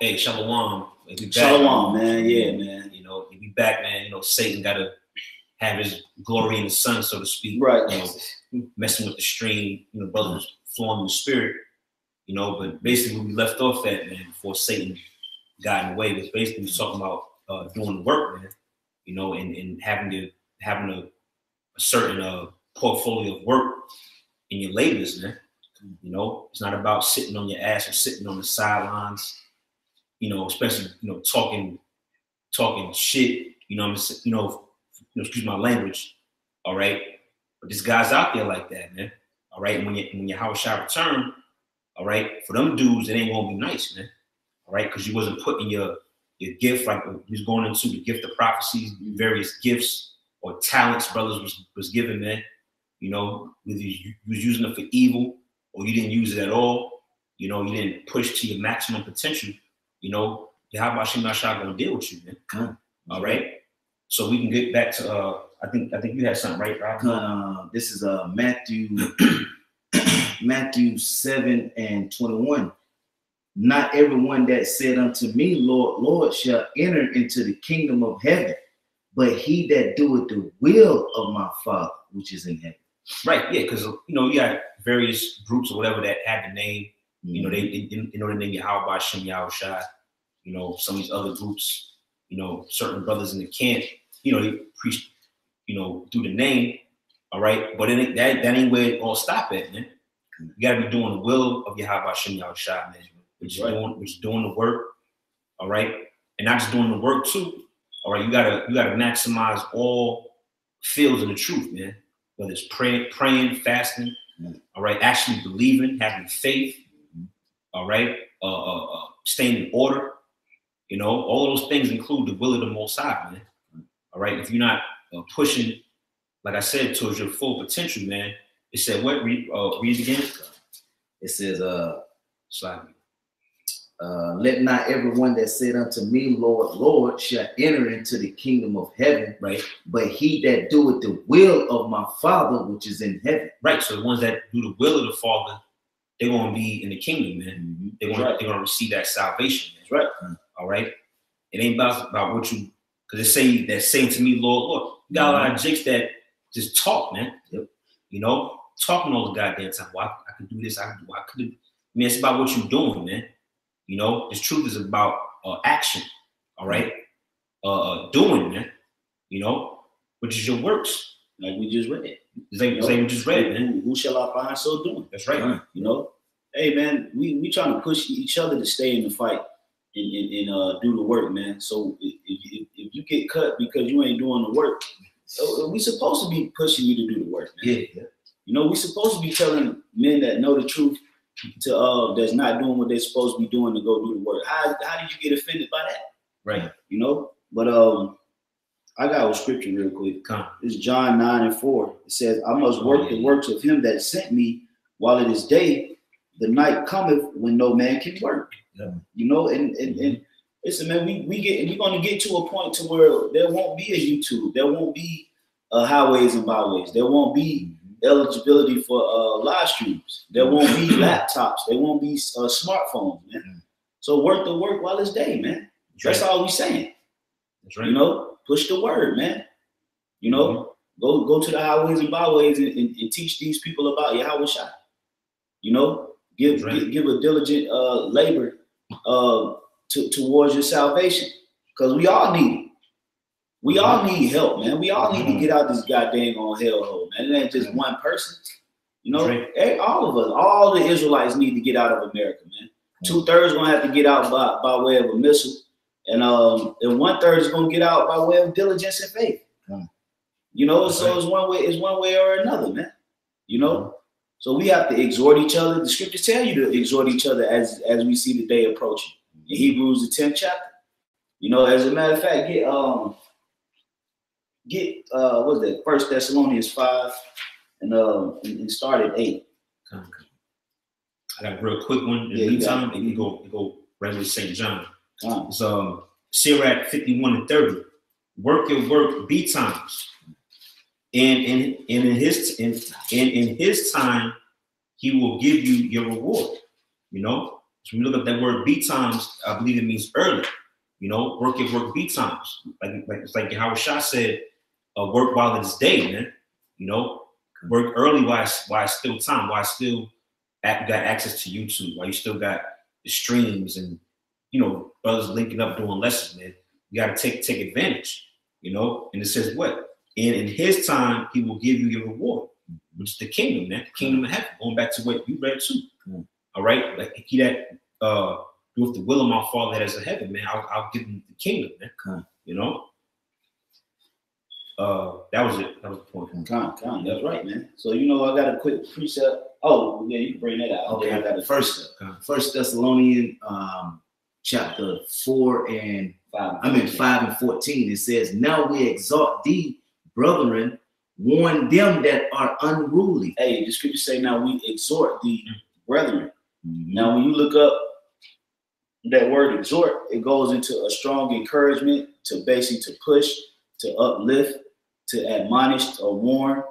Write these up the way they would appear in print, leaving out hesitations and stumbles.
Hey, Shalom. Shalom, man. Yeah, man. You know, if we back, man, you know, Satan gotta have his glory in the sun, so to speak. Right. You know, messing with the stream, you know, brothers flowing in the spirit, you know, but basically we left off at, man, before Satan got in the way, was basically talking about doing the work, man, you know, and having a certain portfolio of work in your labors, man. You know, it's not about sitting on your ass or sitting on the sidelines, you know, especially, you know, talking shit, you know, excuse my language, all right? But this guy's out there like that, man, all right? And when YAHAWASHI return, all right, for them dudes, it ain't gonna be nice, man, all right? Because you wasn't putting your gift, like we was going into the gift of prophecies, various gifts or talents brothers was given, man, you know, whether you was using it for evil or you didn't use it at all, you know, you didn't push to your maximum potential, you know, YAHAWASHI gonna deal with you, man. All right. So we can get back to I think you had something, right, Rob? This is Matthew Matthew 7:21. Not everyone that said unto me, Lord, Lord, shall enter into the kingdom of heaven, but he that doeth the will of my Father which is in heaven. Right, yeah, because you know you got various groups or whatever that had the name. You know, they know the name YAHAWAH, SHEM, YAHAWASHI. You know, some of these other groups, you know, certain brothers in the camp, you know, they preach, you know, through the name, all right. But that ain't where it all stop at, man. You gotta be doing the will of YAHAWAH, SHEM, YAHAWASHI, man. Which is doing the work, all right, and not just doing the work too, all right. You gotta maximize all fields of the truth, man. Whether it's praying, fasting, all right, actually believing, having faith, all right, staying in order, you know, all those things include the will of the Most High, man. All right, if you're not pushing, like I said, towards your full potential, man. It said what? Read it again. It says, let not everyone that said unto me, Lord, Lord, shall enter into the kingdom of heaven, right? But he that doeth the will of my Father which is in heaven. Right. So the ones that do the will of the Father, they're gonna be in the kingdom, man. They're gonna receive that salvation, man. Right. All right. It ain't about what you, because it saying to me, Lord, Lord. You got a lot of jakes that just talk, man. Yep. You know, talking all the goddamn time. Well, I could do this. I could do. I mean, it's about what you're doing, man. You know, this truth is about action, all right? Doing, man, you know, which is your works. Like we just read. We just read, man. Who shall I find so doing? That's right. You know, hey, man, we trying to push each other to stay in the fight and do the work, man. So if you get cut because you ain't doing the work, we supposed to be pushing you to do the work, man. Yeah. You know, we supposed to be telling men that know the truth to that's not doing what they're supposed to be doing to go do the work. How did you get offended by that? Right. You know, but I got a scripture real quick. It's John 9:4. It says, I must work the works of him that sent me while it is day. The night cometh when no man can work. Yeah. You know, and listen, man, we're gonna get to a point to where there won't be a YouTube, there won't be highways and byways, there won't be eligibility for live streams, there won't be laptops, there won't be smartphones, man. So work the work while it's day, man. That's all we saying. That's right. You know, push the word, man. You know, go to the highways and byways and teach these people about YAHAWASHI. You know, give a diligent labor towards your salvation, because we all need it. We all need help, man. We all need to get out this goddamn hellhole, man. It ain't just one person. You know, all of us, all the Israelites need to get out of America, man. 2/3 gonna have to get out by way of a missile, and 1/3 is gonna get out by way of diligence and faith. You know, so it's one way or another, man. You know, so we have to exhort each other. The scriptures tell you to exhort each other as we see the day approaching. In Hebrews the 10th chapter. You know, as a matter of fact, get what's that? 1 Thessalonians 5 and start at 8. I got a real quick one. In the meantime, and you go right with St. John. It's Sirach 51:30. Work your work B times, and in his time, he will give you your reward. You know, So when we look up that word B times, I believe it means early. You know, work at work B times. It's like YAHAWASHI said, work while it is day, man. You know, work early while it's still time, while it's still got access to YouTube, while you still got the streams and, you know, brothers linking up doing lessons, man. You got to take advantage, you know. And it says what? And in his time, he will give you your reward, which is the kingdom, man. The kingdom of heaven. Going back to what you read too. All right, like he that doeth the will of my Father that is in heaven, man. I'll give him the kingdom, man. You know. That was it. That was the point. That's right, man. So you know, I got a quick precept. Oh, yeah, you can bring that out. Okay, I got the First Thessalonians chapter 4 and 5. 5 and 14. It says, "Now we exhort thee, brethren, warn them that are unruly." Hey, the scripture say, "Now we exhort thee, brethren." Now, when you look up that word exhort, it goes into a strong encouragement to basically to push, to uplift, to admonish or warn.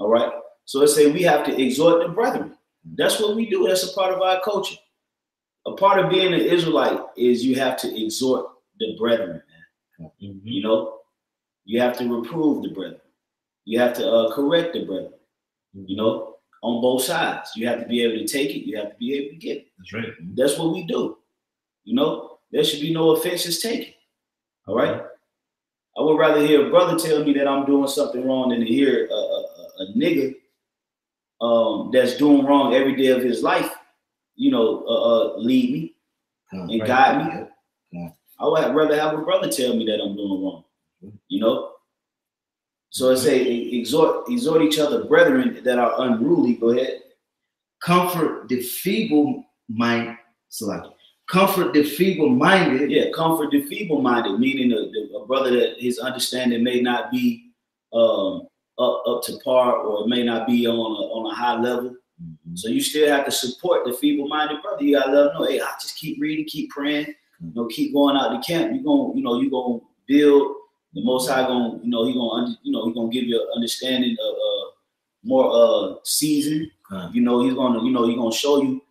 All right. So it say we have to exhort the brethren. That's what we do. That's a part of our culture. A part of being an Israelite is you have to exhort the brethren, man. You know, you have to reprove the brethren. You have to correct the brethren. You know, on both sides. You have to be able to take it. You have to be able to get it. That's right. That's what we do. You know, there should be no offenses taken. All right. I would rather hear a brother tell me that I'm doing something wrong than to hear a nigga that's doing wrong every day of his life, you know, lead me and guide me. I would rather have a brother tell me that I'm doing wrong, you know. So it say exhort each other, brethren that are unruly. Go ahead. Comfort the feeble-minded. Comfort the feeble-minded. Yeah, comfort the feeble-minded, meaning a brother that his understanding may not be up to par, or it may not be on a high level. So you still have to support the feeble-minded brother. You gotta let them know, hey, I just keep reading, keep praying, you know, keep going out to camp. You're gonna build. The Most High gonna, you know, he gonna give you an understanding of more season. You know, he's gonna show you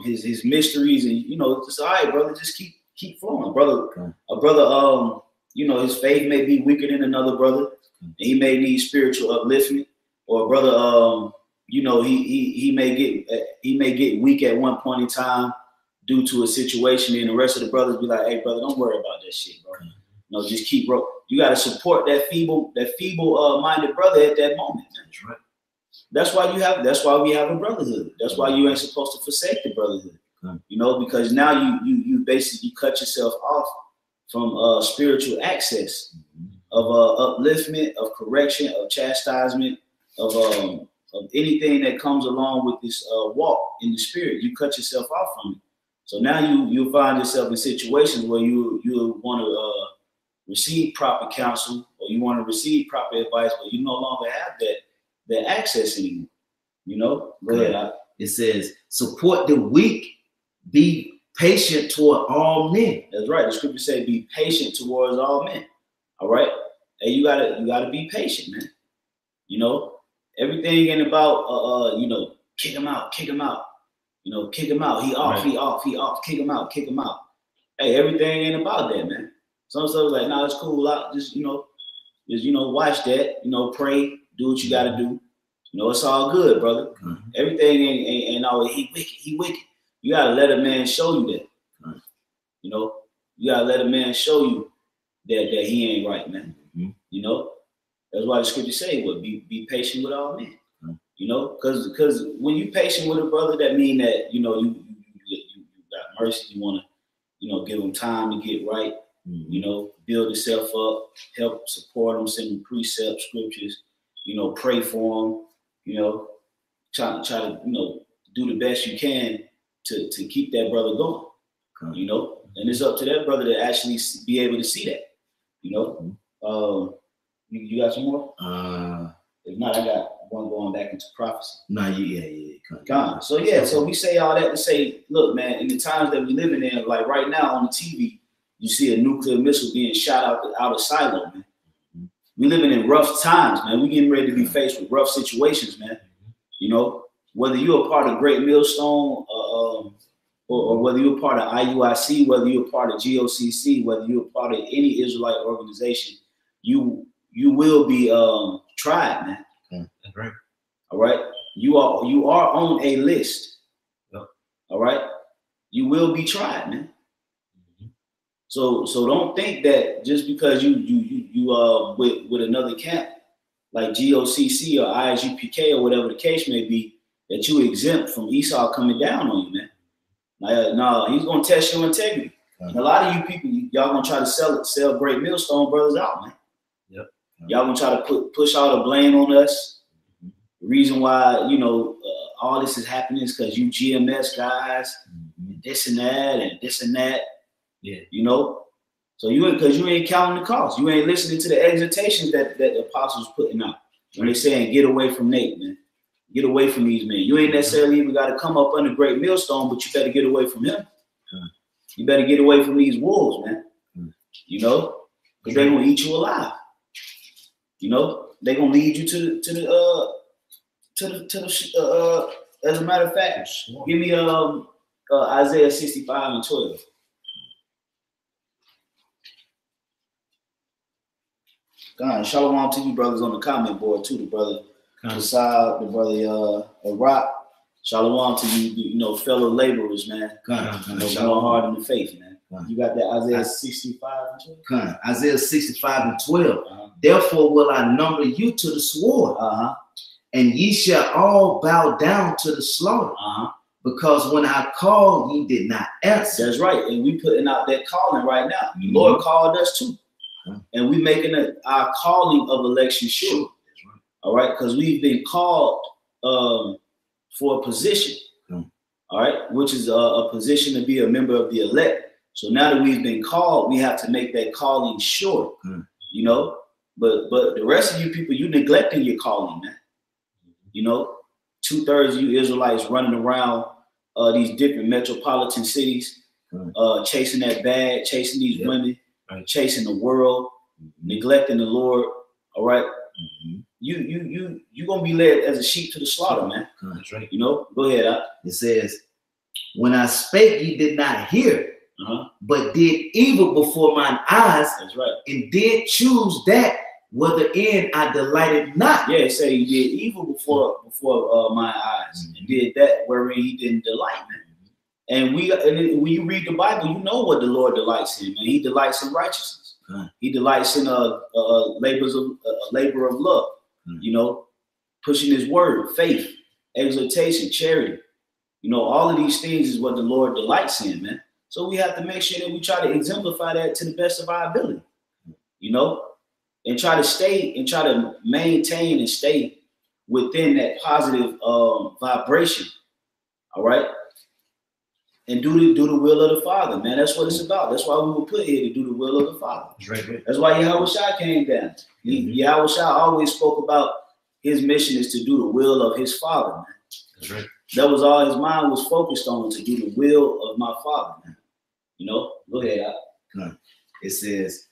his mysteries, and you know, just all right, brother, just keep flowing, brother. A brother, you know, his faith may be weaker than another brother, and he may need spiritual upliftment, or a brother, you know, he may get weak at one point in time due to a situation, and the rest of the brothers be like, hey, brother, don't worry about that shit, bro. No, just keep, bro. You got to support that feeble-minded brother at that moment. That's right. That's why we have a brotherhood. That's why you ain't supposed to forsake the brotherhood. You know, because now you basically cut yourself off from spiritual access of upliftment, of correction, of chastisement, of anything that comes along with this walk in the spirit. You cut yourself off from it. So now you'll find yourself in situations where you want to receive proper counsel, or you want to receive proper advice, but you no longer have that access anymore. You know, go ahead. It says, support the weak, be patient toward all men. That's right. The scripture say, be patient towards all men. All right. And you gotta be patient, man. You know, everything ain't about you know, kick him out. You know, kick him out. He off, he off, kick him out. Hey, everything ain't about that, man. Some stuff like, nah, it's cool. Just watch that, you know, pray, do what you gotta do. You know, it's all good, brother. Everything ain't always he wicked. You gotta let a man show you that. You know, you gotta let a man show you that he ain't right, man. You know, that's why the scripture say, "What be patient with all men." You know, because when you patient with a brother, that mean that you know you got mercy. You want to, you know, give him time to get right. You know, build yourself up, help support them, send them precepts, scriptures. You know, pray for them. You know, try to you know do the best you can to keep that brother going. You know, and it's up to that brother to actually be able to see that. You know, you got some more? If not, I got one going back into prophecy. No, yeah. Gone. So yeah, so we say all that to say, look, man, in the times that we're living in, like right now on the TV, you see a nuclear missile being shot out of silo, man. We're living in rough times, man. We're getting ready to be faced with rough situations, man. You know, whether you're a part of Great Millstone, or whether you're part of IUIC, whether you're part of GOCC, whether you're part of any Israelite organization, you will be tried, man. That's right. All right. You are on a list. Yep. All right. You will be tried, man. So don't think that just because you with another camp like GOCC or ISUPK or whatever the case may be, that you exempt from Esau coming down on you, man. No, he's gonna test your integrity. And a lot of you people, y'all gonna try to sell Great Millstone Brothers out, man. Yep. Y'all gonna try to push all the blame on us. The reason why, you know, all this is happening is because you GMS guys, this and that and this and that. Yeah. You know, so because you ain't counting the cost. You ain't listening to the exhortations that the apostles putting out when they saying get away from Nate, man. Get away from these men. You ain't necessarily even got to come up under Great Millstone, but you better get away from him. You better get away from these wolves, man. You know, because they're gonna eat you alive. You know, they're gonna lead you to the as a matter of fact, give me Isaiah 65:12. God, shalom to you brothers on the comment board too, the brother Kasab, the brother Rock. Shalom to you, you know, fellow laborers, man. Going hard in the faith, man. You got that Isaiah 65:12? Isaiah 65:12. Therefore will I number you to the sword, and ye shall all bow down to the slaughter. Because when I called, ye did not answer. That's right, and we putting out that calling right now. The Lord called us too. And we making our calling of election sure. All right, because we've been called for a position. All right, which is a position to be a member of the elect. So now that we've been called, we have to make that calling sure. You know, but the rest of you people, you neglecting your calling, man. You know, 2/3 of you Israelites running around these different metropolitan cities, chasing that bag, chasing these women. Chasing the world, neglecting the Lord. All right, you gonna be led as a sheep to the slaughter, man. That's right. You know, go ahead. It says, "When I spake, ye did not hear, but did evil before mine eyes." That's right. And did choose that wherein I delighted not. Yeah, it say he did evil before my eyes, and did that wherein he didn't delight, man. And when you read the Bible, you know what the Lord delights in, man. He delights in righteousness. He delights in labor of love. You know, pushing His word, faith, exhortation, charity. You know, all of these things is what the Lord delights in, man. So we have to make sure that we try to exemplify that to the best of our ability. You know, and try to maintain and stay within that positive vibration. All right. And do the will of the Father, man. That's what it's about. That's why we were put here, to do the will of the Father. That's why YAHAWASHI came down. YAHAWASHI always spoke about his mission is to do the will of his Father, man. That's right. That was all his mind was focused on, to do the will of my Father, man. You know, go ahead. It says,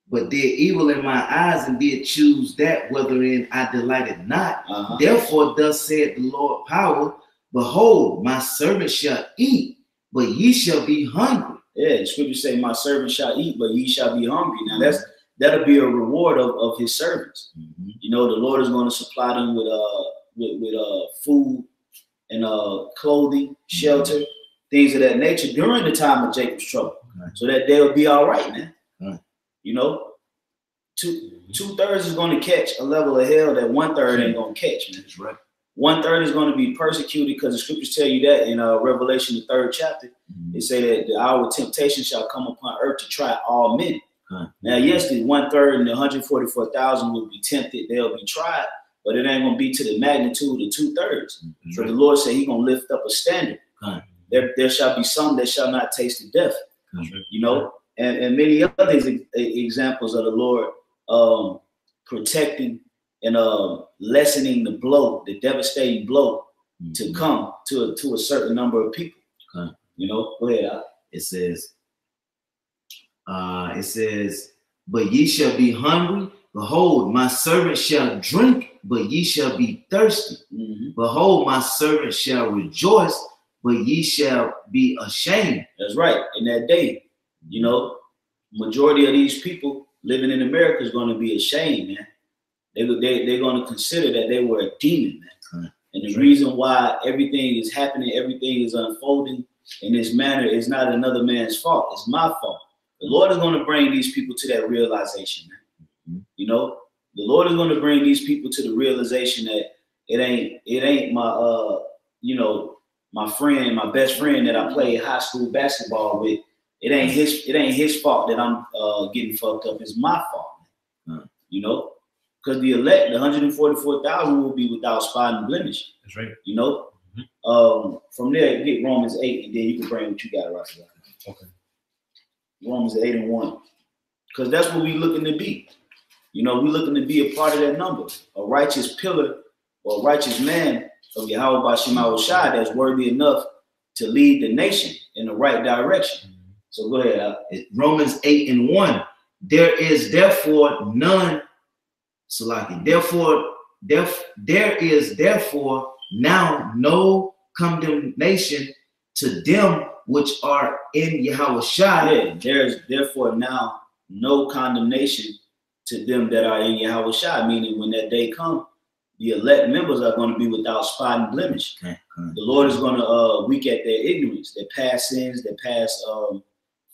"But did evil in my eyes, and did choose that wherein I delighted not. Therefore thus said the Lord power, behold, my servant shall eat, but ye shall be hungry." Yeah, the scripture say, "My servant shall eat, but ye shall be hungry." Now that'll be a reward of his servants. You know, the Lord is going to supply them with food and clothing, shelter, things of that nature during the time of Jacob's trouble, so that they'll be all right, man. You know, 2/3 is going to catch a level of hell that 1/3 ain't going to catch, man. That's right. 1/3 is going to be persecuted, because the scriptures tell you that in Revelation, the 3rd chapter. They say that the hour of temptation shall come upon earth to try all men. Now, yes, the 1/3 and the 144,000 will be tempted. They'll be tried, but it ain't going to be to the magnitude of 2/3. So the Lord said He's going to lift up a standard. There shall be some that shall not taste of death. You know, and many other examples of the Lord protecting and lessening the blow, the devastating blow to come to a certain number of people. You know, go ahead. It says, "But ye shall be hungry, Behold, my servant shall drink, but ye shall be thirsty. Behold, my servant shall rejoice, but ye shall be ashamed. That's right. In that day, you know, majority of these people living in America is going to be ashamed, man. They're going to consider that they were a demon, man. And the reason why everything is happening, everything is unfolding in this manner is not another man's fault. It's my fault. The Lord is going to bring these people to that realization, man. You know, the Lord is going to bring these people to the realization that it ain't my you know, my friend, my best friend that I played high school basketball with. It ain't his fault that I'm getting fucked up. It's my fault, you know, because the elect, the 144,000 will be without spot and blemish. That's right. You know, from there get Romans 8, and then you can bring what you got right here. Okay. Romans 8 and 1, because that's what we looking to be. You know, we looking to be a part of that number, a righteous pillar or a righteous man of YAHAWASHI that's worthy enough to lead the nation in the right direction. So go ahead. Romans 8 and 1. There is therefore none, Salaki. There is therefore now no condemnation to them which are in YAHAWASHI. Yeah, there is therefore now no condemnation to them that are in YAHAWASHI, meaning when that day comes, the elect members are going to be without spot and blemish. The Lord is going to weak at their ignorance, their past sins, their past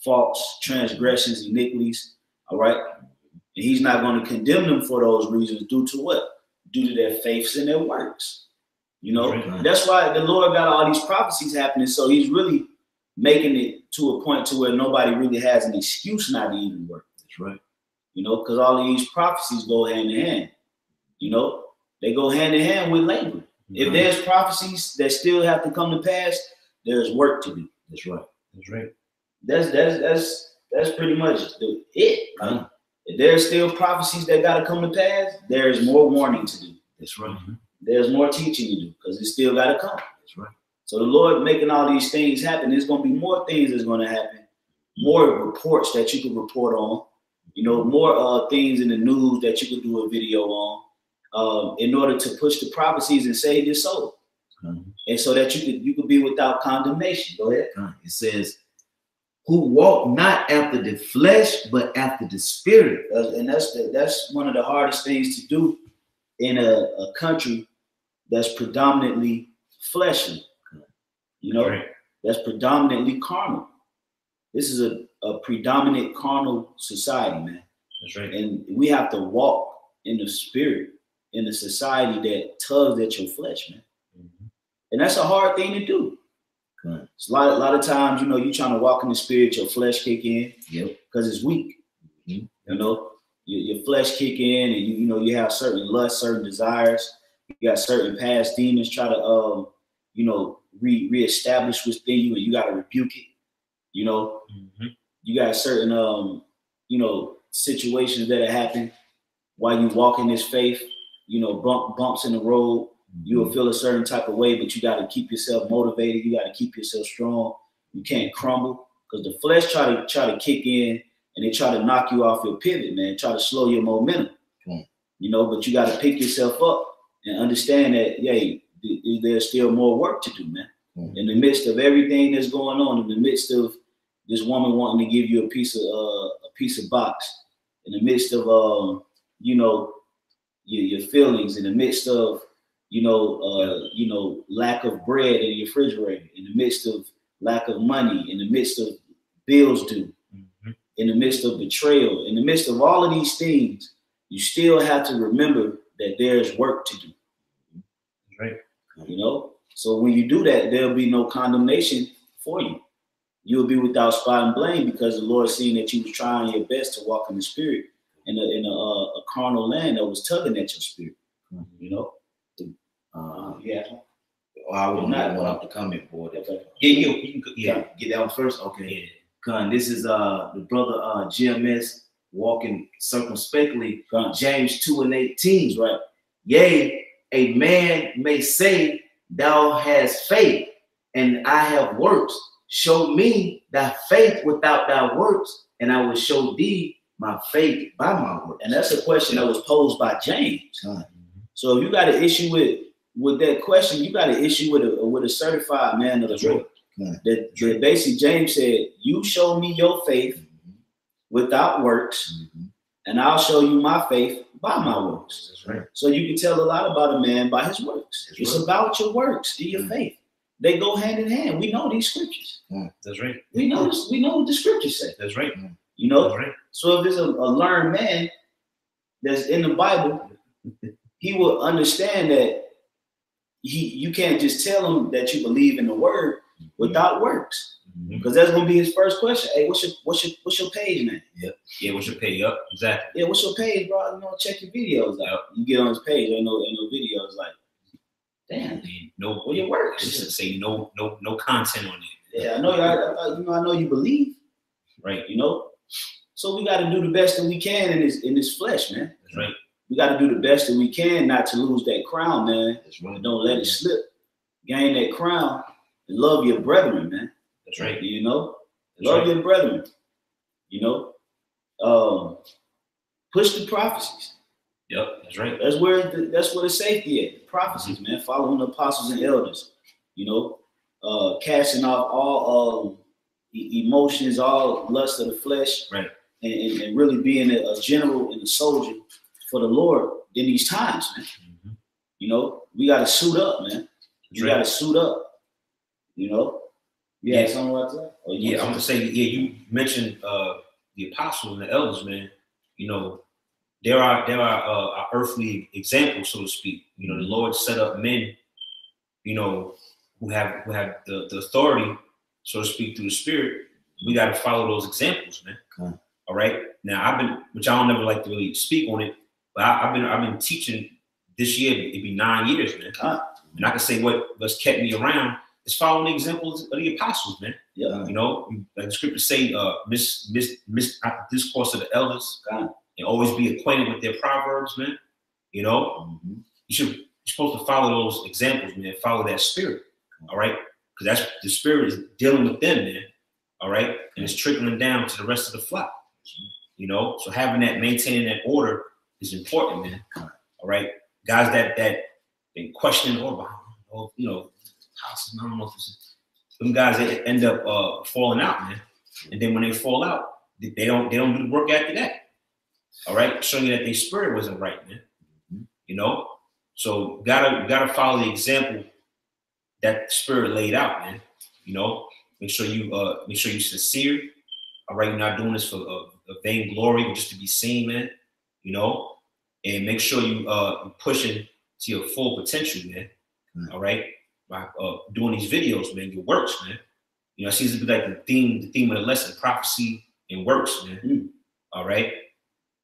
faults, transgressions, iniquities. All right. And he's not going to condemn them for those reasons due to what? Due to their faiths and their works. You know, that's why the Lord got all these prophecies happening. So he's really making it to a point to where nobody really has an excuse not to even work. That's right. You know, because all of these prophecies go hand in hand. You know, they go hand in hand with labor. If there's prophecies that still have to come to pass, there's work to do. That's right. That's right. That's pretty much it. Right? If there's still prophecies that got to come to pass, there's more warning to do. That's right. There's more teaching to do because it still got to come. That's right. So the Lord making all these things happen, there's going to be more things that's going to happen, more reports that you can report on, you know, more things in the news that you could do a video on, in order to push the prophecies and save your soul. And so that you could be without condemnation. Go ahead. It says, who walk not after the flesh, but after the spirit. And that's one of the hardest things to do in a country that's predominantly fleshly. You know, that's predominantly carnal. This is a predominant carnal society, man. That's right. And we have to walk in the spirit in a society that tugs at your flesh, man. And that's a hard thing to do. It's a lot of times, you know, you trying to walk in the spirit, your flesh kick in, because it's weak. You know, your flesh kick in, and you know you have certain lusts, certain desires. You got certain past demons try to you know, reestablish within you, and you got to rebuke it. You know, you got certain you know, situations that happen while you walk in this faith. You know, bumps in the road. You will feel a certain type of way, but you got to keep yourself motivated. You got to keep yourself strong. You can't crumble because the flesh try to kick in and they try to knock you off your pivot, man. Try to slow your momentum. You know, but you got to pick yourself up and understand that, yeah, there's still more work to do, man. In the midst of everything that's going on, in the midst of this woman wanting to give you a piece of box, in the midst of you know, your feelings, in the midst of you know, lack of bread in your refrigerator, in the midst of lack of money, in the midst of bills due, in the midst of betrayal, in the midst of all of these things, you still have to remember that there's work to do. Right. You know, so when you do that, there'll be no condemnation for you. You'll be without spot and blame because the Lord seen that you was trying your best to walk in the spirit in a carnal land that was tugging at your spirit. You know. Yeah. Well, I would not want up the comment board. You can get that one first. Okay. Yeah. This is the brother GMS walking circumspectly. James 2:18. Right. Yea, a man may say, thou hast faith, and I have works. Show me thy faith without thy works, and I will show thee my faith by my works. And that's a question that was posed by James. So if you got an issue with that question, you got an issue with a certified man of the Lord. That basically James said, you show me your faith without works, and I'll show you my faith by my works. That's right. So you can tell a lot about a man by his works. It's about your works and your faith. They go hand in hand. We know these scriptures. That's right. We know what the scriptures say. That's right. You know? That's right. So if there's a learned man that's in the Bible, he will understand that you can't just tell him that you believe in the word without works. Because that's gonna be his first question. Hey, what's your page name? Yep. Yeah, what's your page? Yep, exactly. Yeah, what's your page, bro? You know, check your videos out. You get on his page, ain't no videos. Like, damn, no, what your works? It's just say no content on it. Yeah, I know. I know you believe, right? You know, so we got to do the best that we can in this flesh, man. That's right. We got to do the best that we can not to lose that crown, man. That's right. Don't let it slip. Gain that crown and love your brethren, man. That's right. You know, That's love right. your brethren. You know, push the prophecies. Yep, that's right. That's where the safety at. The prophecies, man. Following the apostles and elders. You know, casting off all emotions, all lust of the flesh, right? And really being a general and a soldier for the Lord in these times, man. You know, we got to suit up, man. You got to suit up. You know. Yeah, something like that. Yeah, I'm gonna say, you mentioned the apostles and the elders, man. You know, there are earthly examples, so to speak. You know, the Lord set up men, you know, who have the authority, so to speak, through the Spirit. We got to follow those examples, man. All right. Now which I don't never like to really speak on it, but I've been teaching this year. It'd be 9 years, man. And I can say what's kept me around is following the examples of the apostles, man. Yeah. You know, like the scriptures say, discourse of the elders, and always be acquainted with their proverbs, man. You know, you're supposed to follow those examples, man. Follow that spirit, all right? Because that's the spirit is dealing with them, man. All right, and it's trickling down to the rest of the flock. You know, so maintaining that order is important, man. All right, guys that they question, you know. I don't know if it's them guys that end up falling out, man. And then when they fall out, they don't do the work after that. All right, showing you that their spirit wasn't right, man. You know, so gotta follow the example that the spirit laid out, man. You know, make sure you're sincere. All right, you're not doing this for a vain glory or just to be seen, man. You know, and make sure you're pushing to your full potential, man. All right. By doing these videos, man, your works, man. You know, it seems to be like the theme of the lesson, prophecy and works, man. All right,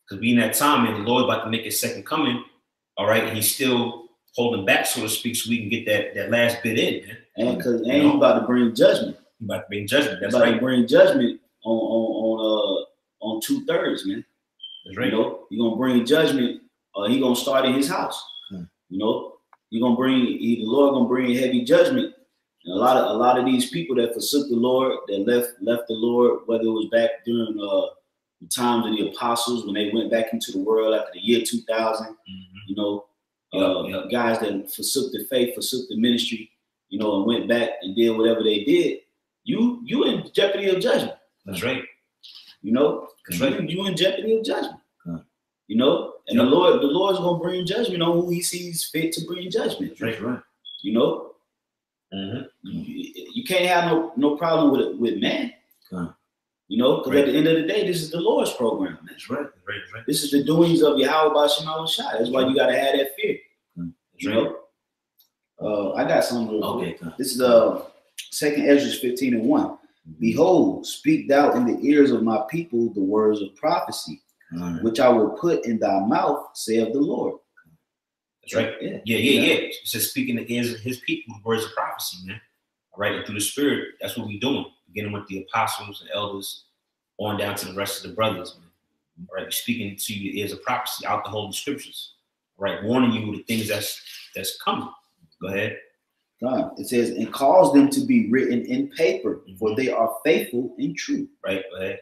because we in that time, man, the Lord about to make his second coming. All right, and he's still holding back, so to speak, so we can get that last bit in, man. And because he's about to bring judgment. He's about to bring judgment. That's about right. To bring judgment on 2/3, man. That's right. You know, he's gonna bring judgment. He's gonna start in his house. You know. The Lord gonna bring heavy judgment. And a lot of these people that forsook the Lord, that left the Lord, whether it was back during the times of the apostles when they went back into the world after the year 2000, you know, guys that forsook the faith, forsook the ministry, you know, and went back and did whatever they did. You in jeopardy of judgment. That's right. You know, that's right. You in jeopardy of judgment. You know, and the Lord's gonna bring judgment on who he sees fit to bring judgment. That's right. You know, you can't have no problem with man. You know, because at the end of the day, this is the Lord's program. Man. That's right. That's right. This is the doings of YAHAWASHI. That's why you gotta have that fear. You know, I got something. Okay. This is 2nd Ezra 15:1. Behold, speak thou in the ears of my people the words of prophecy. Which I will put in thy mouth, saith the Lord. That's right. Yeah. It says, speaking the ears of his people, the words of prophecy, man. All right. And through the spirit, that's what we're doing. Beginning with the apostles and elders, on down to the rest of the brothers, man. All right. We're speaking to your ears of prophecy out the Holy Scriptures. All right. Warning you of the things that's coming. Go ahead. It says, and cause them to be written in paper, for they are faithful and true. Right. Go ahead.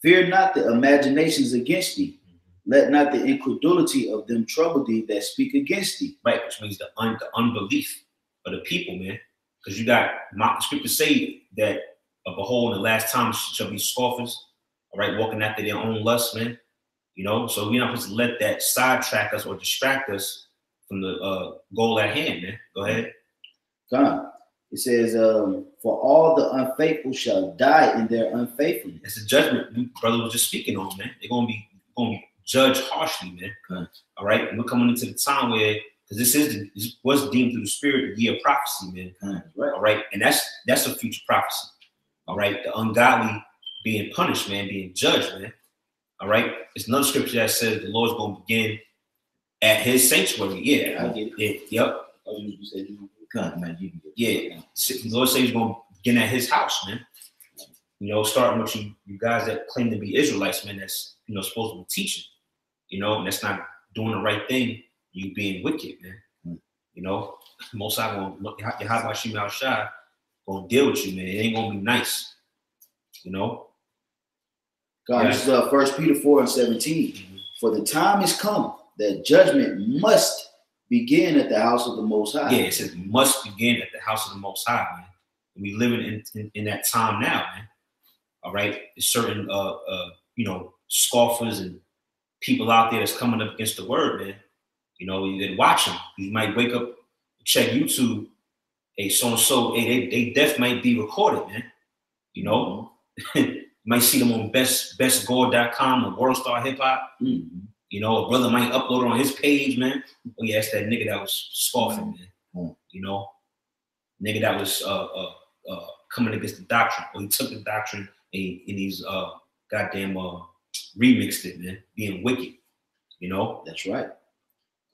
Fear not the imaginations against thee. Let not the incredulity of them trouble thee that speak against thee. Right, which means the unbelief of the people, man. Because you got the scriptures say that, behold, in the last time shall be scoffers, all right, walking after their own lust, man. You know, so we're not supposed to let that sidetrack us or distract us from the goal at hand, man. Go ahead. God. It says, for all the unfaithful shall die in their unfaithfulness. It's a judgment brother was just speaking on, man. They're gonna be judged harshly, man. Okay. All right. And we're coming into the time where, because this was deemed through the spirit the year of prophecy, man. Okay. Right. All right. And that's a future prophecy. All right. The ungodly being punished, man, being judged, man. All right. It's another scripture that says the Lord's gonna begin at his sanctuary. Yeah, I get it. Yep. You said yeah, the Lord says he's going to begin at his house, man. You know, starting with you guys that claim to be Israelites, man, that's, you know, supposed to be teaching, you know, and that's not doing the right thing, you being wicked, man. You know, most I going to look, YAHAWASHI going to deal with you, man. It ain't going to be nice, you know. God, this is 1 Peter 4:17. For the time is come that judgment must begin at the house of the Most High. Yeah, it says must begin at the house of the Most High, man. And we living in that time now, man. All right, there's certain you know, scoffers and people out there that's coming up against the word, man. You know, you didn't watch them. You might wake up, check YouTube, hey, so and so, hey, they death might be recorded, man. You know, you might see them on bestgore.com or World Star Hip Hop. You know, a brother might upload it on his page, man. Oh yeah, it's that nigga that was scoffing, man. You know, nigga that was coming against the doctrine, or he took the doctrine and he's goddamn remixed it, man, being wicked. You know, that's right.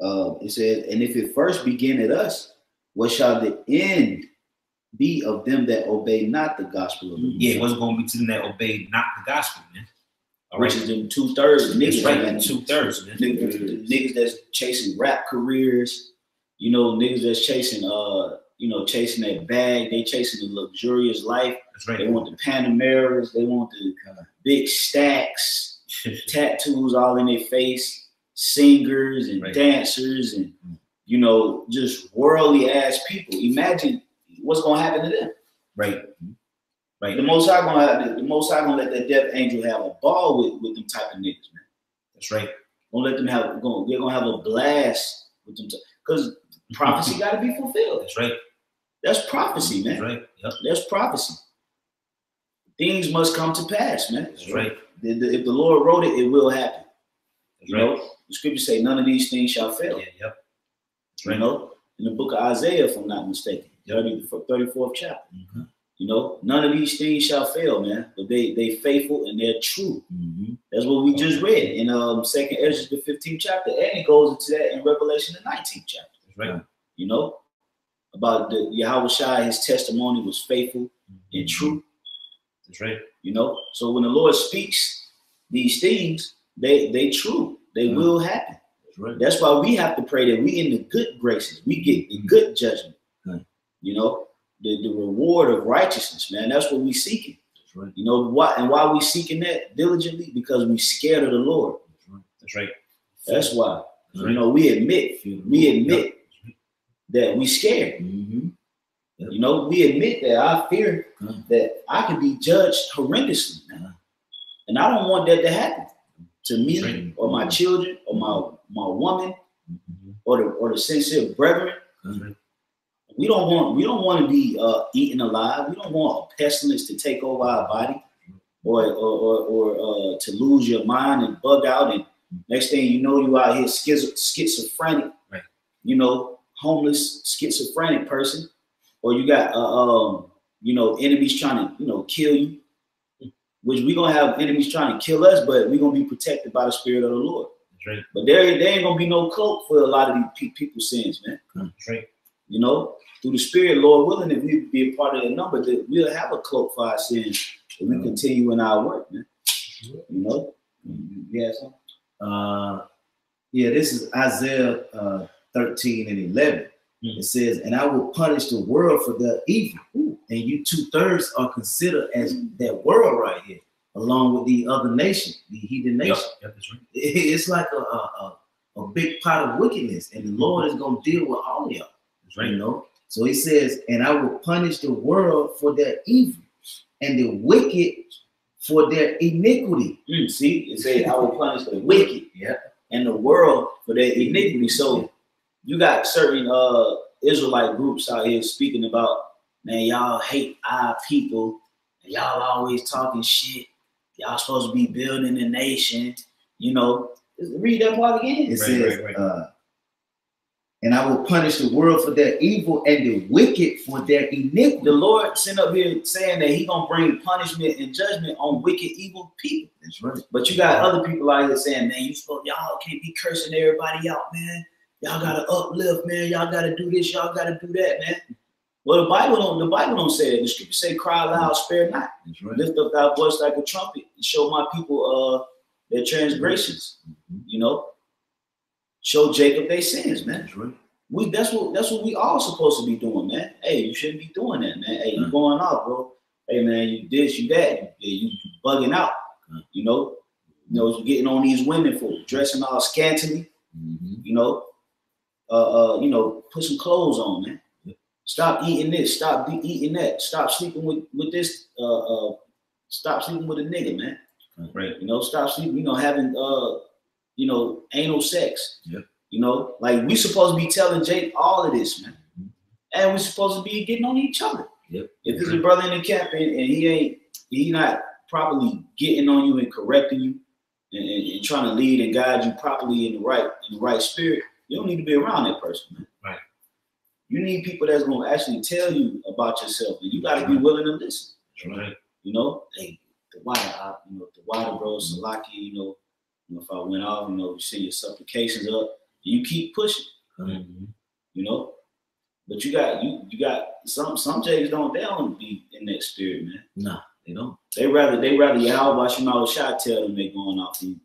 It says, and if it first begin at us, what shall the end be of them that obey not the gospel of the Lord? Yeah, what's going to be to them that obey not the gospel, man? Which is in 2/3 niggas, right? 2/3, man. Niggas that's chasing rap careers, you know, niggas that's chasing you know, chasing that bag, they chasing the luxurious life. That's right. They want the Panameras, they want the big stacks, tattoos all in their face, singers and dancers and you know, just worldly ass people. Imagine what's gonna happen to them. Right. Right. The Most High gonna let that death angel have a ball with them type of niggas, man. That's right. Gonna let them they're gonna have a blast with them, because prophecy got to be fulfilled. That's right. That's prophecy, man. That's right. Yep. That's prophecy. Things must come to pass, man. That's right. If the Lord wrote it, it will happen. That's you know, the scriptures say none of these things shall fail. Yeah, yep. That's right. You know, in the book of Isaiah, if I'm not mistaken, 34th chapter. You know, none of these things shall fail, man. But they faithful and they're true. That's what we just read in 2nd Ezra, the 15th chapter, and it goes into that in Revelation, the 19th chapter. That's right. You know, about the YAHAWASHI, his testimony was faithful and true. That's right. You know, so when the Lord speaks these things, they true. They will happen. That's right. That's why we have to pray that we in the good graces. We get the good judgment. You know, the reward of righteousness, man. That's what we seeking. That's right. You know why? And why we seeking that diligently? Because we scared of the Lord. That's right. That's why. That's right. You know, we admit that we scared. You know, we admit that I fear that I could be judged horrendously, and I don't want that to happen to me or my children or my woman or the sincere brethren. We don't want to be eaten alive. We don't want a pestilence to take over our body, or to lose your mind and bug out, and next thing you know, you out here schizophrenic, you know, homeless schizophrenic person, or you got you know, enemies trying to, you know, kill you. Which we gonna have enemies trying to kill us, but we're gonna be protected by the Spirit of the Lord. That's right. But there ain't gonna be no cloak for a lot of these people's sins, man. That's right. You know, through the Spirit, Lord willing, if we be a part of the number, that we'll have a cloak for our sins if we continue in our work, man. You know? Yeah, yeah, this is Isaiah 13 and 11. It says, and I will punish the world for their evil. And you 2/3 are considered as that world right here. along with the other nations, the heathen nations. Yep, that's right. It's like a big pot of wickedness, and the Lord is going to deal with all of y'all. That's right. You know. So he says, and I will punish the world for their evil, and the wicked for their iniquity. See, it says I will punish the wicked, and the world for their iniquity. So you got certain Israelite groups out here speaking about, man, y'all hate our people, and y'all always talking shit. Y'all supposed to be building a nation, you know. Read that part again. It says, and I will punish the world for their evil and the wicked for their iniquity. The Lord sent up here saying that he gonna bring punishment and judgment on wicked, evil people. That's right. But you got other people out here saying, man, y'all can't be cursing everybody out, man. Y'all gotta uplift, man. Y'all gotta do this. Y'all gotta do that, man. Well, the Bible don't say that. The scripture say, cry loud, spare not. That's right. Lift up thy voice like a trumpet and show my people their transgressions. You know, show Jacob their sins, man. That's right. That's what we all supposed to be doing, man. Hey, you shouldn't be doing that, man. Hey, you going off, bro. Hey, man, you this, you that. You bugging out. You know, you getting on these women for dressing all scantily. You know, put some clothes on, man. Stop eating this. Stop eating that. Stop sleeping with this. Stop sleeping with a nigga, man. Right. You know, stop sleeping. You know, having anal sex. Yep. You know, like we supposed to be telling Jake all of this, man, and we supposed to be getting on each other. Yep. If there's a brother in the camp and he not properly getting on you and correcting you and trying to lead and guide you properly in the right spirit, you don't need to be around that person, man. Right. You need people that's gonna actually tell you about yourself, and you got to be willing to listen. Right. You know, hey, the water, bro, Salaki, you know, if I went off, you know, you send your supplications up, you keep pushing. You know, but you got some Jays they don't be in that spirit, man. No, they don't. They rather YAHAWASHI tell them they going off you.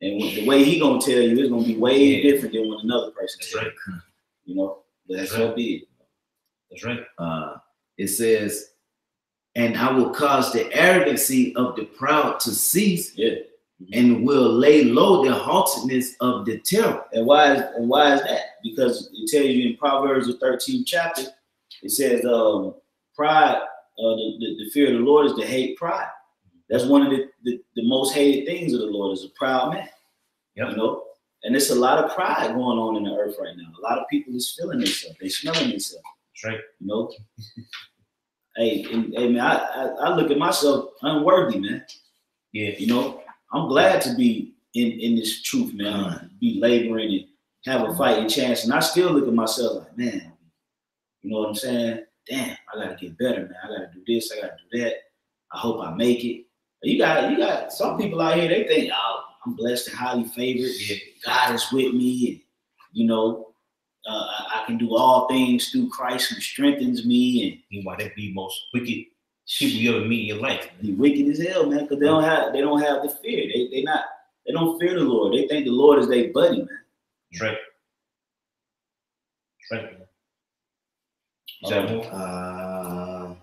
And the way he gonna tell you is gonna be way different than when another person tells you. Right. You know, but that's so big. That's right. It says, and I will cause the arrogancy of the proud to cease, and will lay low the haughtiness of the terror. And why is that? Because it tells you in Proverbs the 13th chapter, it says pride, the fear of the Lord is to hate pride. That's one of the most hated things of the Lord is a proud man. Yep. You know, and there's a lot of pride going on in the earth right now. A lot of people is feeling themselves, they smelling themselves. That's right. You know. Hey man, I look at myself unworthy, man. Yeah. You know, I'm glad to be in this truth, man. Be laboring and have a fighting chance. And I still look at myself like, man, you know what I'm saying? Damn, I gotta get better, man. I gotta do this, I gotta do that. I hope I make it. You got some people out here, they think, oh, I'm blessed and highly favored. Yeah, God is with me, and you know, I can do all things through Christ who strengthens me. And meanwhile, that be most wicked people you ever meet in your life. Be wicked as hell, man, because they don't have the fear. They don't fear the Lord. They think the Lord is their buddy, man. That's right. That's right, man. Is that more?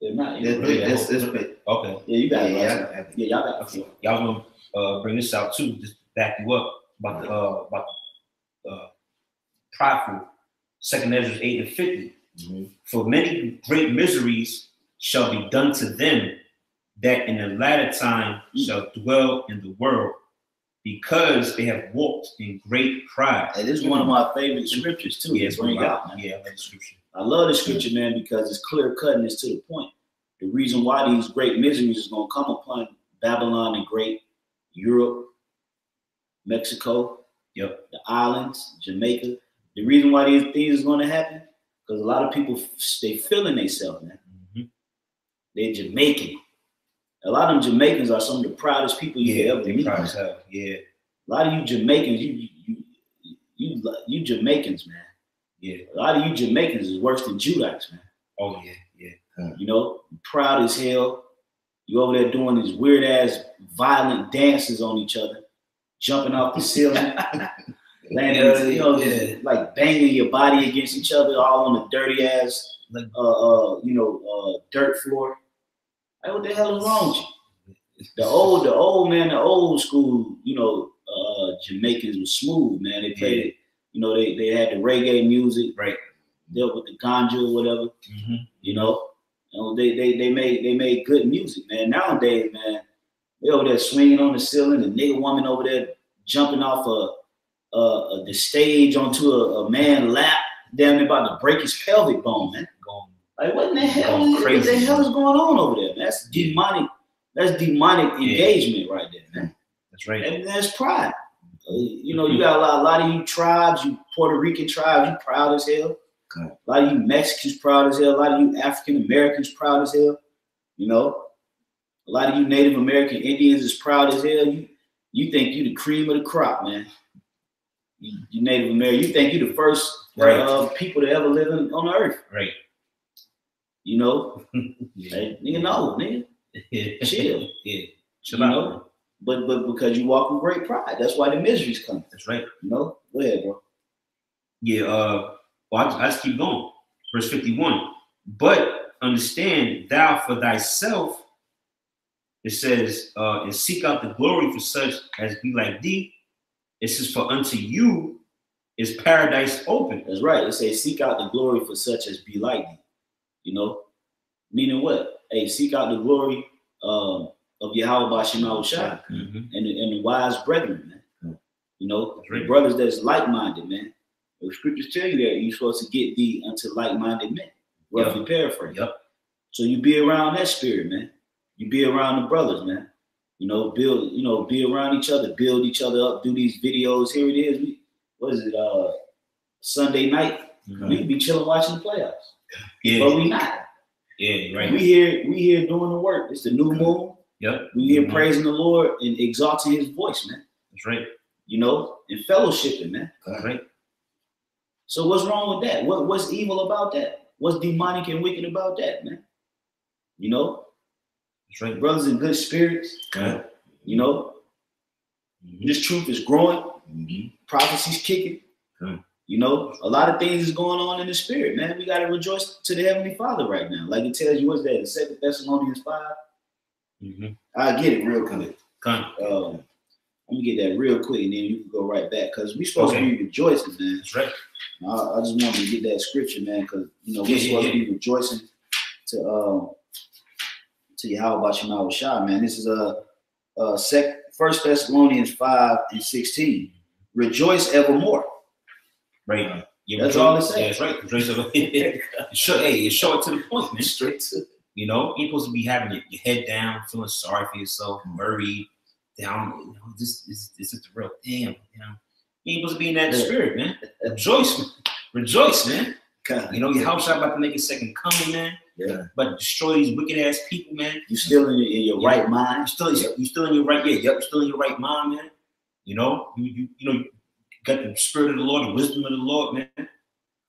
They're not. Okay. Yeah, you got it. Yeah, y'all got it. Y'all gonna bring this out too, just to back you up about the prideful. 2nd Ezra 8:50. For many great miseries shall be done to them that in the latter time shall dwell in the world, because they have walked in great pride. And this is one of my favorite scriptures too. Yeah, bring out. Yeah, I like the scripture. I love the scripture, man, because it's clear cut and it's to the point. The reason why these great miseries is going to come upon Babylon and Great Europe, Mexico, the islands, Jamaica. The reason why these things is going to happen, because a lot of people, they feeling themselves, man. They're Jamaican. A lot of them Jamaicans are some of the proudest people you ever meet. Yeah. A lot of you Jamaicans, you Jamaicans, man. Yeah. A lot of you Jamaicans is worse than Judites, man. Oh yeah. You know, proud as hell. You over there doing these weird ass violent dances on each other, jumping off the ceiling, landing, like banging your body against each other, all on the dirty ass, dirt floor. Like, what the hell is wrong with you? The old school, Jamaicans was smooth, man. They played it, they had the reggae music, right? Dealt with the ganja or whatever, they made good music, man. Nowadays, man, they over there swinging on the ceiling, the nigga woman over there jumping off the stage onto a man's lap, damn near about to break his pelvic bone, man. Like, what the hell is going on over there, man? That's demonic. That's demonic engagement right there, man. That's right. And that's pride. You got a lot of you tribes, you Puerto Rican tribes, you proud as hell. Okay. A lot of you Mexicans proud as hell. A lot of you African Americans proud as hell. A lot of you Native American Indians is proud as hell. You think you the cream of the crop, man. You Native American, you think you the first people to ever live on the earth. Right. Like, nigga, no, nigga. Chill. Yeah. Chill out. But because you walk with great pride, that's why the miseries come. That's right. Go ahead, bro. Yeah, well, I just keep going. Verse 51. But understand thou for thyself, it says, and seek out the glory for such as be like thee. It says, for unto you is paradise open. That's right. It says, seek out the glory for such as be like thee. Meaning what? Hey, seek out the glory of YAHAWASHI and the wise brethren, man. The brothers that's like-minded, man. The scriptures tell you that you're supposed to get thee unto like-minded men. Roughly paraphrase. Yep. So you be around that spirit, man. You be around the brothers, man. Be around each other, build each other up, do these videos. Here it is. Sunday night. We be chilling watching the playoffs. Yeah. But we not. Yeah, right. We here doing the work. It's the new moon. Yep. We here praising the Lord and exalting his voice, man. That's right. And fellowshipping, man. That's right. So what's wrong with that? What's evil about that? What's demonic and wicked about that, man? That's right. Brothers in good spirits. Okay. This truth is growing. Prophecy's kicking. Okay. A lot of things is going on in the spirit, man. We got to rejoice to the Heavenly Father right now. Like it tells you, what's that? 2 Thessalonians 5. I'll get it real quick. Let me get that real quick, and then you can go right back, because we're supposed to be rejoicing, man. That's right. I just wanted to get that scripture, man, because we're supposed to be rejoicing to YAHAWASHI, man. This is 1 Thessalonians 5:16. Rejoice evermore. Right. Yeah, that's all it says. Yeah, that's right. Rejoice evermore. It's short to the point, man. Straight to. You're supposed to be having your head down, feeling sorry for yourself, worried, down. This is the real thing. You ain't supposed to be in that spirit, man. Rejoice, man. YAHAWASHI about to make a second coming, man. Yeah. But destroy these wicked ass people, man. You still in your right mind. You still in your right. Yeah. Yep. You're still in your right mind, man. You got the spirit of the Lord, the wisdom of the Lord, man.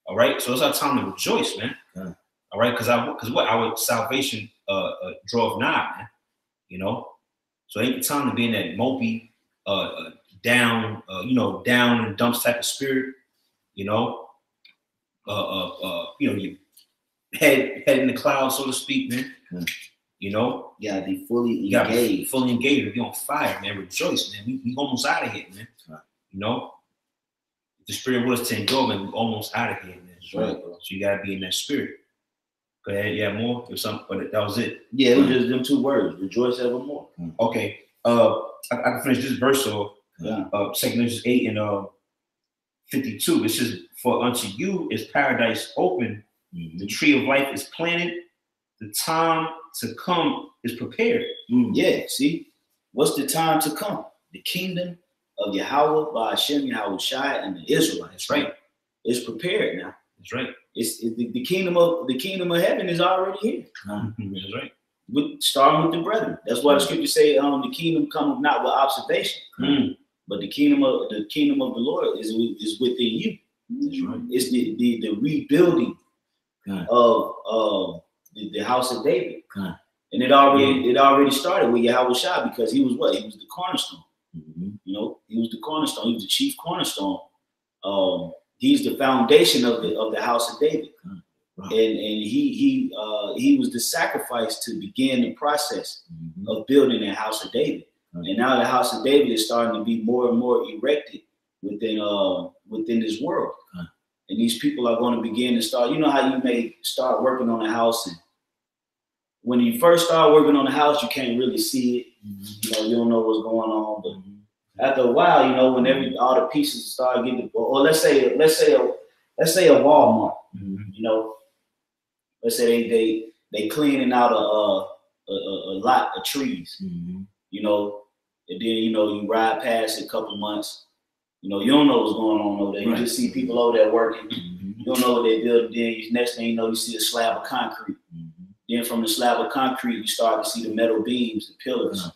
All right. So it's our time to rejoice, man. Yeah. All right. Because our salvation draweth nigh, man. So ain't the time to be in that mopey, down, down and dumps type of spirit. Your head in the clouds, so to speak, man. You gotta be fully engaged. Fully engaged. Be on fire, man. Rejoice, man. We almost out of here, man. If the spirit was to endure, man, we almost out of here, man. Right, bro. So you gotta be in that spirit. Go ahead, yeah, more or something, but that was it. Yeah, it was just them 2 words. Rejoice evermore. Okay. I can finish this verse off. 2 Corinthians 8 and 52. It says, for unto you is paradise open, the tree of life is planted, the time to come is prepared. Yeah, see, what's the time to come? The kingdom of Yahawah by SHEM, YAHAWASHI, and the Israelites. Right. It's prepared now. That's right. It's the kingdom of heaven is already here. That's right. Starting with the brethren. That's why the scriptures say, the kingdom cometh not with observation, but the kingdom of the Lord is within you. That's right. It's the rebuilding of the house of David, and it already started with YAHAWASHI, because he was what? He was the cornerstone. He was the cornerstone. He was the chief cornerstone. He's the foundation of the house of David. and he was the sacrifice to begin the process of building the house of David. And now the house of David is starting to be more and more erected within this world. And these people are going to begin to start. You know how you may start working on a house, and when you first start working on the house, you can't really see it. You know, you don't know what's going on. But after a while, you know, when all the pieces start getting, or let's say a Walmart. You know, let's say they cleaning out a lot of trees. You know, and then you know you ride past it a couple months. You know, you don't know what's going on over there. You just see people over there working. You don't know what they're building. Then next thing you know, you see a slab of concrete. Then from the slab of concrete, you start to see the metal beams, the pillars.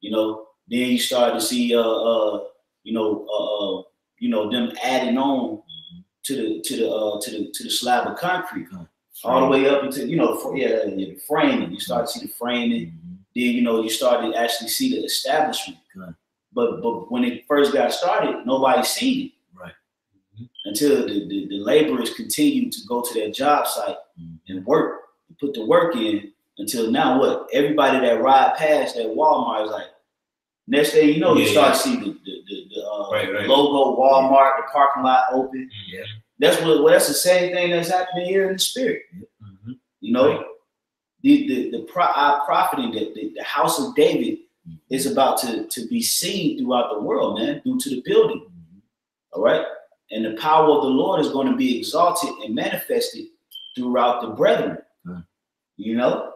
You know, then you start to see them adding on to the slab of concrete, all the way up into the framing. You start to see the framing. Then you know you start to actually see the establishment. But when it first got started, nobody seen it. Right. Until the laborers continue to go to their job site and work, and put the work in, until now what? Everybody that ride past that Walmart is like, next thing you know, you start to see the logo Walmart, the parking lot open. That's the same thing that's happening here in the spirit. You know, our profiting, the house of David is about to be seen throughout the world, man, due to the building. All right. And the power of the Lord is going to be exalted and manifested throughout the brethren. You know?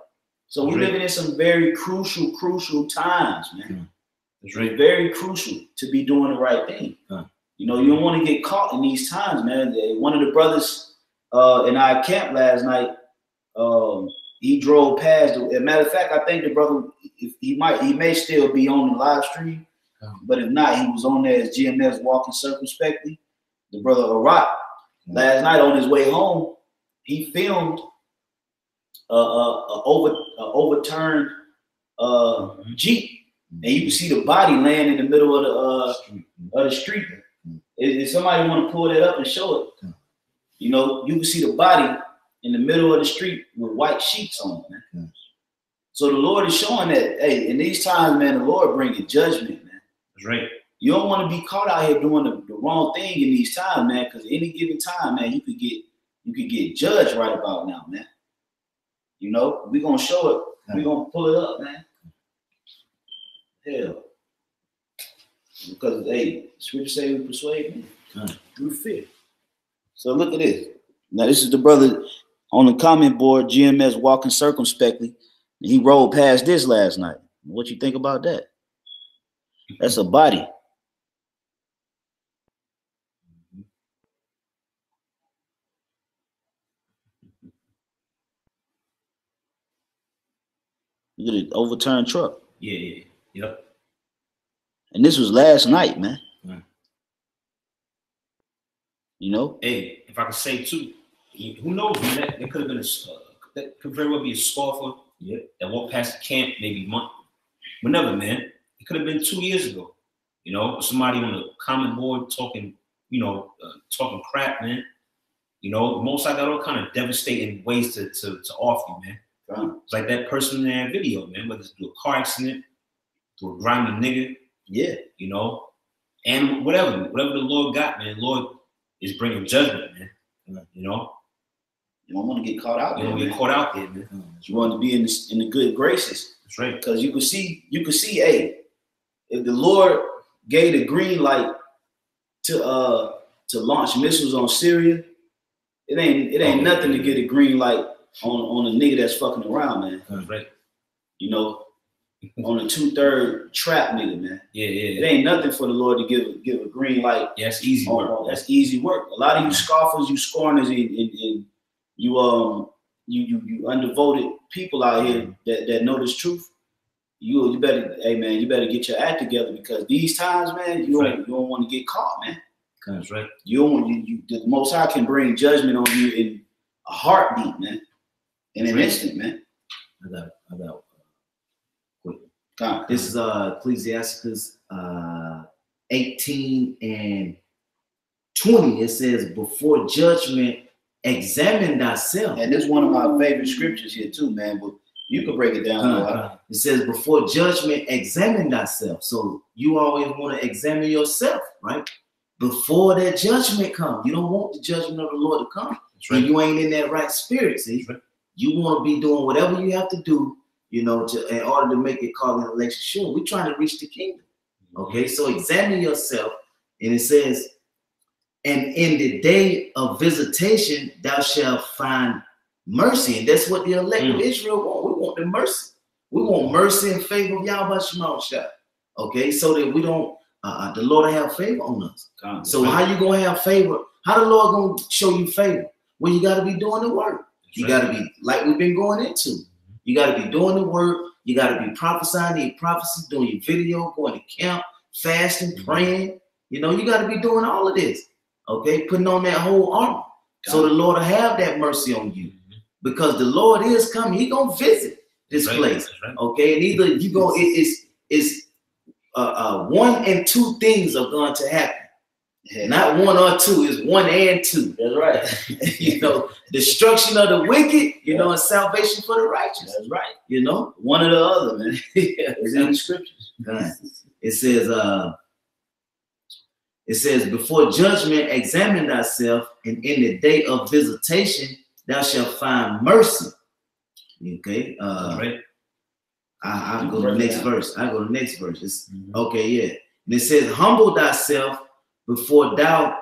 So we're living in some very crucial times, man. It's very crucial to be doing the right thing. You know, you don't want to get caught in these times, man. One of the brothers in our camp last night, he drove past. As a matter of fact, I think the brother, he may still be on the live stream, but if not, he was on there as GMS walking circumspectly. The brother Arak, last night on his way home, he filmed overturned Jeep, and you can see the body laying in the middle of the street. If somebody want to pull that up and show it, you know, you can see the body in the middle of the street with white sheets on it, man. So the Lord is showing that, hey, in these times, man, the Lord bringing judgment, man. That's right. You don't want to be caught out here doing the wrong thing in these times, man, because any given time, man, you could get judged right about now, man. You know, we're gonna show it. We're gonna pull it up, man. Hell. Because hey, scripture say we persuade men through fear. So look at this. Now this is the brother on the comment board, GMS walking circumspectly. And he rolled past this last night. What you think about that? That's a body. Look at it, overturned truck. Yep. And this was last night, man. You know? Hey, if I could say too, who knows, man? That could have been that could very well be a scoffer that walked past the camp maybe a month. Whenever, man. It could have been 2 years ago. You know, somebody on the comment board talking, talking crap, man. You know, most I got all kind of devastating ways to offer you, man. It's like that person in that video, man, whether it's through a car accident, through a grimy nigga, you know, and whatever the Lord got, man, Lord is bringing judgment, man. You know, you don't want to get caught out there. You don't get caught out there, man. You want to be in the good graces. That's right. Because you can see, hey, if the Lord gave the green light to launch missiles on Syria, it ain't nothing to get a green light on a nigga that's fucking around, man. That's right. You know, on a 2/3 trap nigga, man. Yeah. It ain't nothing for the Lord to give a green light. Yeah, that's easy work. That's easy work. A lot of you scoffers, you scorners, and you undevoted people out here that know this truth. You better, hey man, you better get your act together, because these times, man, you don't want to get caught, man. That's right. You don't want the Most High can bring judgment on you in a heartbeat, man. In an instant, man. I got quick. This is Ecclesiastes 18 and 20. It says, before judgment examine thyself. And this is one of my favorite scriptures here too, man. But you can break it down. It says, before judgment, examine thyself. So you always want to examine yourself, right? Before that judgment comes. You don't want the judgment of the Lord to come. That's right. And you ain't in that right spirit, see? Right. You want to be doing whatever you have to do, you know, in order to make it call an election sure. We're trying to reach the kingdom. Okay, so examine yourself. And it says, and in the day of visitation, thou shalt find mercy. And that's what the elect of Israel want. We want the mercy. We want mercy and favor of YAHAWASHI. Okay, so that we don't, the Lord have favor on us. So how you going to have favor? How the Lord going to show you favor? Well, you got to be doing the work. You got to be, like we've been going into. You got to be doing the work. You got to be prophesying your prophecies, doing your video, going to camp, fasting, praying. You know, you got to be doing all of this. Okay, putting on that whole armor. So the Lord will have that mercy on you. Because the Lord is coming. He going to visit this place. Okay, and either you go, it's one and two things are going to happen. Yeah. Not one or two, it's one and two. That's right. You know, destruction of the wicked, you know, and salvation for the righteous. That's right. You know, one or the other, man. It's in the scriptures. It says, before judgment, examine thyself, and in the day of visitation, thou shalt find mercy. Okay. Right. I'll go to the next verse. It's, okay, yeah. And it says, humble thyself before thou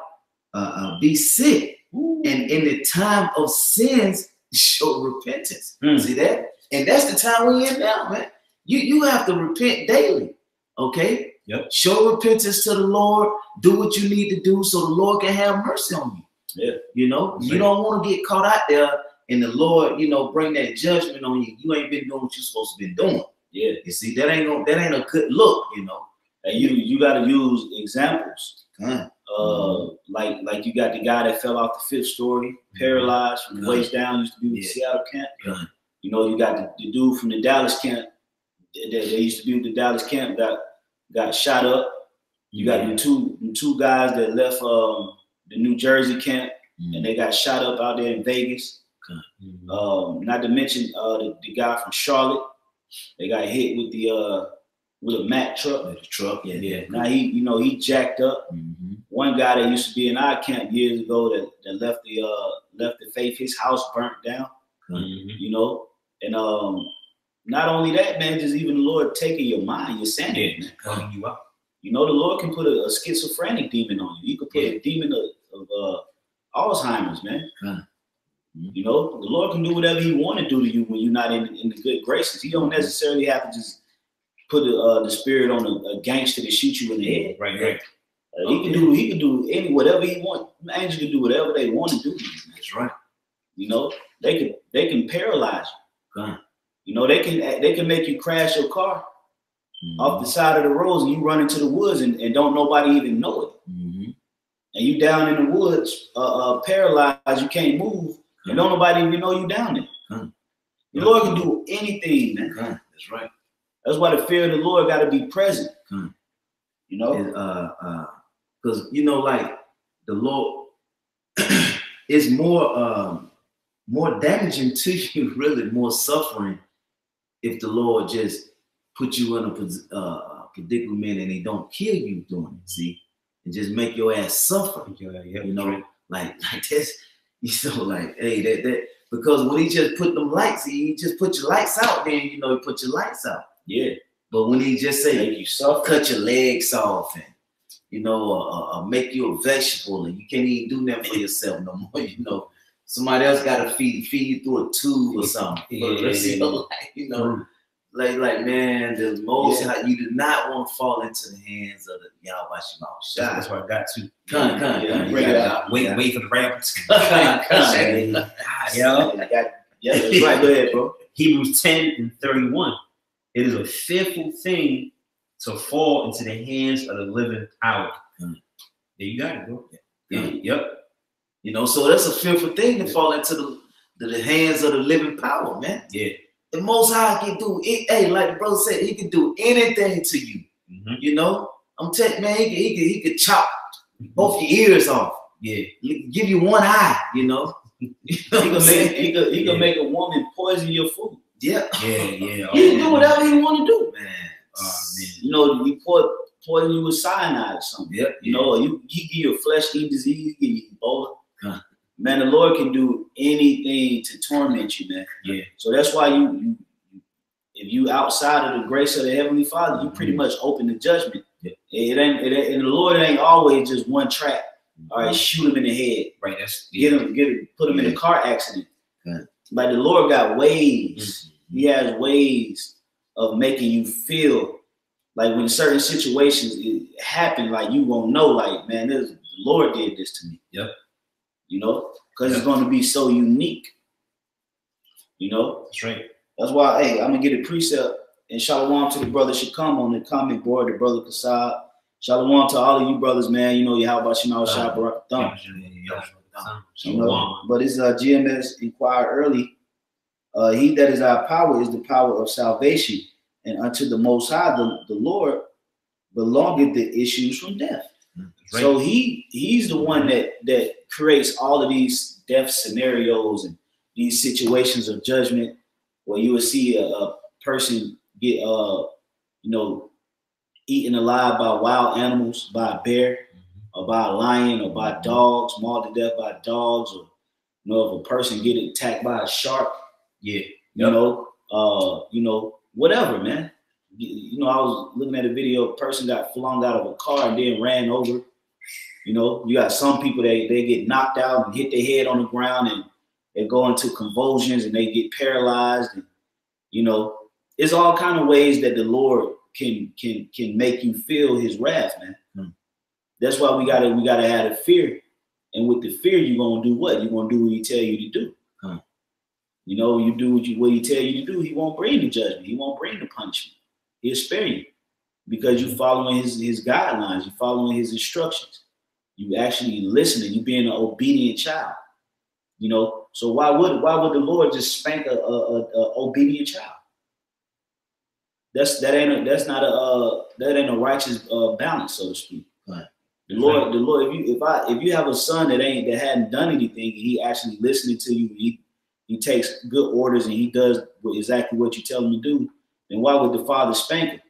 be sick, and in the time of sins show repentance. See that? And that's the time we're in now, man. You have to repent daily. Okay? Yep. Show repentance to the Lord. Do what you need to do so the Lord can have mercy on you. Yeah. You know, you don't want to get caught out there and the Lord, you know, bring that judgment on you. You ain't been doing what you're supposed to be doing. Yeah. You see, that ain't a good look, you know. And you got to use examples. Like you got the guy that fell off the 5th story, paralyzed from the waist down, used to be with the Seattle camp. You know, you got the dude from the Dallas camp. They used to be with the Dallas camp, got shot up. You got the two guys that left the New Jersey camp, and they got shot up out there in Vegas. Not to mention the guy from Charlotte. They got hit with a Mack truck. Now he jacked up. One guy that used to be in our camp years ago that left the faith, his house burnt down. You know, and not only that, man, just even the Lord taking your mind, your sanity, man. Calling you out. You know, the Lord can put a schizophrenic demon on you. He could put a demon of Alzheimer's, man. You know, the Lord can do whatever he want to do to you when you're not in the good graces. He don't necessarily have to just put the spirit on a gangster to shoot you in the head. Right. He can do whatever he wants. Angels can do whatever they want to do to you. That's right. You know, they can paralyze you. You know, they can make you crash your car off the side of the roads, and you run into the woods and don't nobody even know it. And you down in the woods, paralyzed, you can't move, and don't nobody even know you down there. The Lord can do anything, man. That's right. That's why the fear of the Lord got to be present. You know, because you know, like the Lord is more damaging to you, really, more suffering if the Lord just put you in a predicament and he don't kill you doing it, see, and just make your ass suffer. You know, like this. You know, like, hey, that because when he just put them lights, he just put your lights out, then you know he put your lights out. Yeah. But when he just say you suffer, cut your legs off, and you know, make you a vegetable, and you can't even do that for yourself no more. You know, somebody else got to feed you through a tube or something. You know, like man, the most you do not want to fall into the hands of the YAHAWASHI. That's what I got to. Bring it out. Wait for the rabbits. That's right. Go ahead, bro. Hebrews 10:31. It is a fearful thing to fall into the hands of the living power. There you got it, bro. Yep. You know, so that's a fearful thing to fall into the hands of the living power, man. Yeah. The Most High can do it. Hey, like the brother said, he can do anything to you. You know, I'm telling you, man, he could chop both your ears off. Yeah. Give you one eye, you know. He can make a woman poison your food. Yeah. He can do whatever he want to do, man. Oh man. You know, he poison you with cyanide or something. Yep. You know, he give you a flesh-eating disease, he give you Ebola. Man, the Lord can do anything to torment you, man. Yeah. So that's why you if you outside of the grace of the Heavenly Father, you pretty much open to judgment. Yeah. It ain't, and the Lord ain't always just one track. All right, shoot him in the head. Right. That's put him in a car accident. Like the Lord got ways. He has ways of making you feel like when certain situations happen, like you won't know, like, man, the Lord did this to me. Yep. You know, because it's going to be so unique. You know? That's right. That's why, hey, I'm going to get a precept and shalom to the brother Shakam on the comment board, the brother Kasab. Shalom to all of you brothers, man. You know, YAHAWASHI, Barakatham. You know, but it's GMS inquire early. He that is our power is the power of salvation, and unto the Most High, the Lord, belongeth the issues from death. Right. So he's the one that creates all of these death scenarios and these situations of judgment where you will see a person get you know, eaten alive by wild animals, by a bear, or by a lion, or by dogs, mauled to death by dogs, or you know, if a person get attacked by a shark, you know, whatever, man. You know, I was looking at a video, a person got flung out of a car and then ran over. You know, you got some people they get knocked out and hit their head on the ground and they go into convulsions and they get paralyzed. And, you know, it's all kind of ways that the Lord can make you feel his wrath, man. That's why we gotta have the fear. And with the fear, you're gonna do what? You're gonna do what he tell you to do. You know, you do what he tell you to do, he won't bring the judgment, he won't bring the punishment. He'll spare you because you're following his guidelines, you're following his instructions. You actually listening, you being an obedient child. You know, so why would the Lord just spank a obedient child? That ain't a righteous balance, so to speak. Right. The Lord, if you have a son that hadn't done anything, and he actually listening to you, he takes good orders and he does exactly what you tell him to do, then why would the father spank him?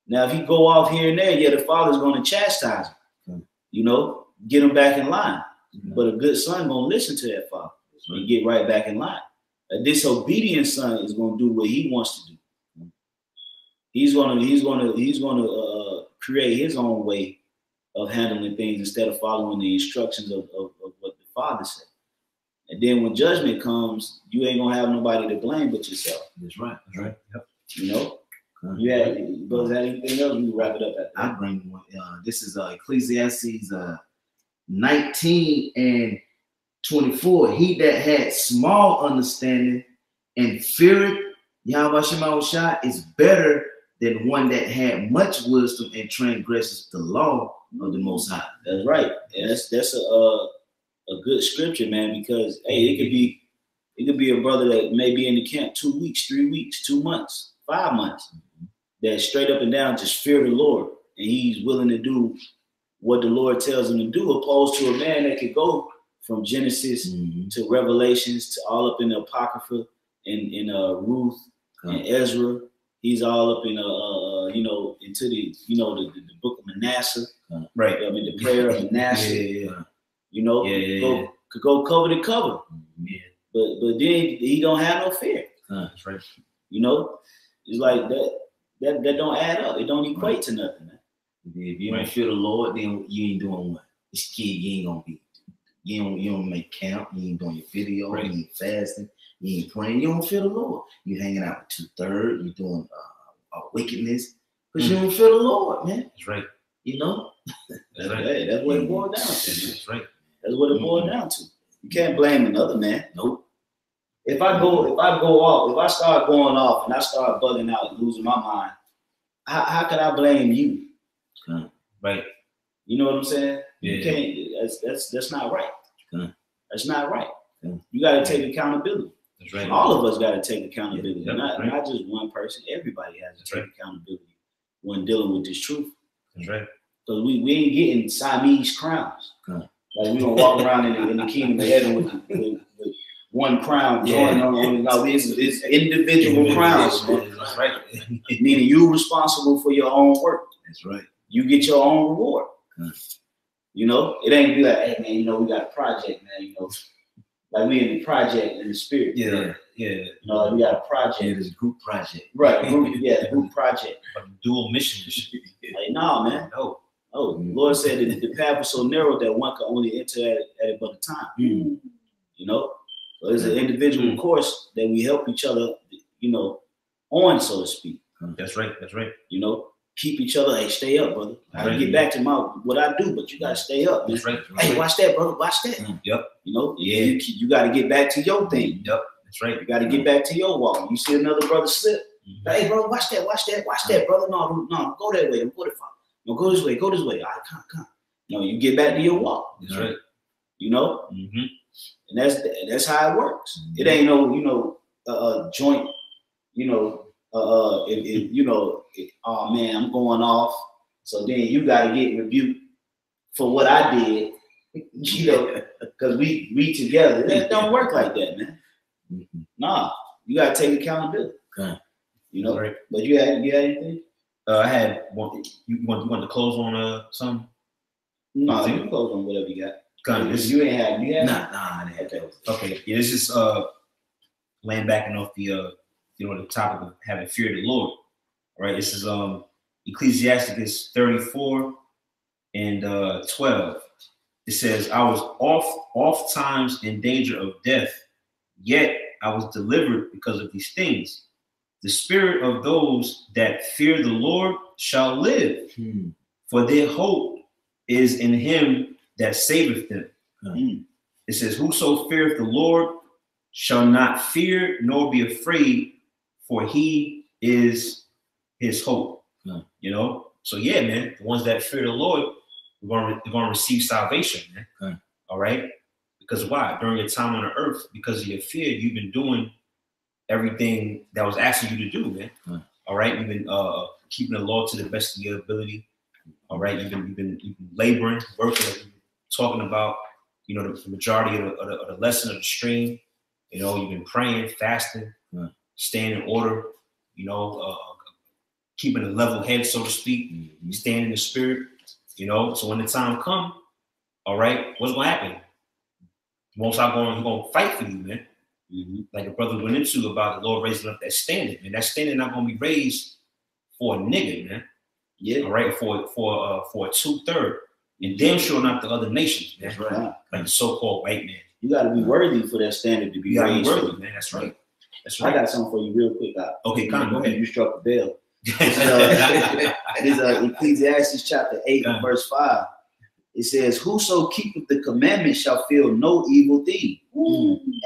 Now, if he go off here and there, the father's going to chastise him. You know, get him back in line. But a good son gonna listen to that father and get right back in line. A disobedient son is gonna do what he wants to do. He's gonna create his own way of handling things instead of following the instructions of what the father said. And then when judgment comes, you ain't gonna have nobody to blame but yourself. That's right. That's right. Yep. You know. You had, brothers, had anything else? We can wrap it up at that. I bring one. This is Ecclesiastes 19 and 24. He that had small understanding and feared YAHAWASHI is better than one that had much wisdom and transgresses the law of the Most High. That's right. And that's a good scripture, man, because hey, it could be a brother that may be in the camp 2 weeks, 3 weeks, 2 months, 5 months, that straight up and down just fear the Lord, and he's willing to do what the Lord tells him to do, opposed to a man that could go from Genesis to Revelations to all up in the Apocrypha in Ruth and Ezra. He's all up in you know, into the the book of Manasseh, right? I mean the prayer of Manasseh. You know, could go cover to cover. But then he don't have no fear. That's right. You know, it's like that don't add up. It don't equate to nothing, man. If you don't fear the Lord, then you ain't doing what? This kid, you ain't gonna be. You don't make count. You ain't doing your video. You ain't fasting. You ain't praying. You don't fear the Lord. You hanging out with 2/3. You doing wickedness because you don't fear the Lord, man. That's right. You know. That's right. Hey, that's what it boils down to. That's right. That's what it boils down to. You can't blame another man. Nope. If I start going off and I start bugging out and losing my mind, how can I blame you? Right. You know what I'm saying? Yeah. You can't. That's not right. That's not right. Yeah. You got to take accountability. That's right. All of us got to take accountability. Yeah, not just one person. Everybody has to take accountability when dealing with this truth. That's right. Because we ain't getting Siamese crowns. Like we gonna walk around in the kingdom of heaven with one crown going on. No, it's individual crowns. That's right. Meaning you responsible for your own work. That's right. You get your own reward. You know, it ain't be like, hey man, you know, we got a project, man. You know, like we in the project in the spirit. Yeah. You know, like we got a project. It is a group project. Right. Group project. But dual mission. Like, nah, man. No. Oh, the Lord said that the path was so narrow that one could only enter at it but a time. You know, so it's an individual course that we help each other, you know, on, so to speak. That's right. That's right. You know, keep each other. Hey, stay up, brother. I gotta get back to what I do, but you gotta stay up. That's right. Hey, watch that, brother. Watch that. Yep. You know, you gotta get back to your thing. Yep. That's right. You gotta get back to your walk. You see another brother slip. Hey, bro, watch that, brother. No, go that way. Don't go that far. No, go this way. All right, come. No, you get back to your walk. That's right. You know, and that's how it works. It ain't no, you know, joint. You know, you know, oh man, I'm going off. So then you got to get rebuked for what I did. You know, because we together. It don't work like that, man. Nah, you got to take accountability. You know, right. But you had anything? I had one. You want to close on something? No, you can close on whatever you got. You ain't had. You had? Nah, I didn't have. Okay. Yeah, this is laying backing off the you know, the topic of having fear of the Lord. All right. This is Ecclesiasticus 34 and 12. It says, I was oft times in danger of death, yet I was delivered because of these things. The spirit of those that fear the Lord shall live, for their hope is in him that saveth them. It says, whoso feareth the Lord shall not fear nor be afraid, for he is his hope. You know? So yeah, man, the ones that fear the Lord, they're gonna receive salvation, man. All right? Because why? During your time on the earth, because of your fear, you've been doing everything that was asking you to do, man. All right, you've been keeping the law to the best of your ability. All right, you've been laboring, working, talking about, you know, the majority of the lesson of the stream. You know, you've been praying, fasting, staying in order. You know, keeping a level head, so to speak. Staying in the spirit. You know, so when the time comes, all right, what's gonna happen? Most are gonna fight for you, man. Like the brother went into about the Lord raising up that standard, and that standard not gonna be raised for a nigga, man. Yeah, all right, for a 2/3, and damn sure not the other nations. Man. That's right, like the so-called white man. You got to be worthy for that standard to be raised. Worthy, man. That's right. That's right. I got something for you real quick. Okay, come on, go ahead. You struck the bell. This Ecclesiastes chapter 8 and verse 5. It says, whoso keepeth the commandments shall feel no evil thing.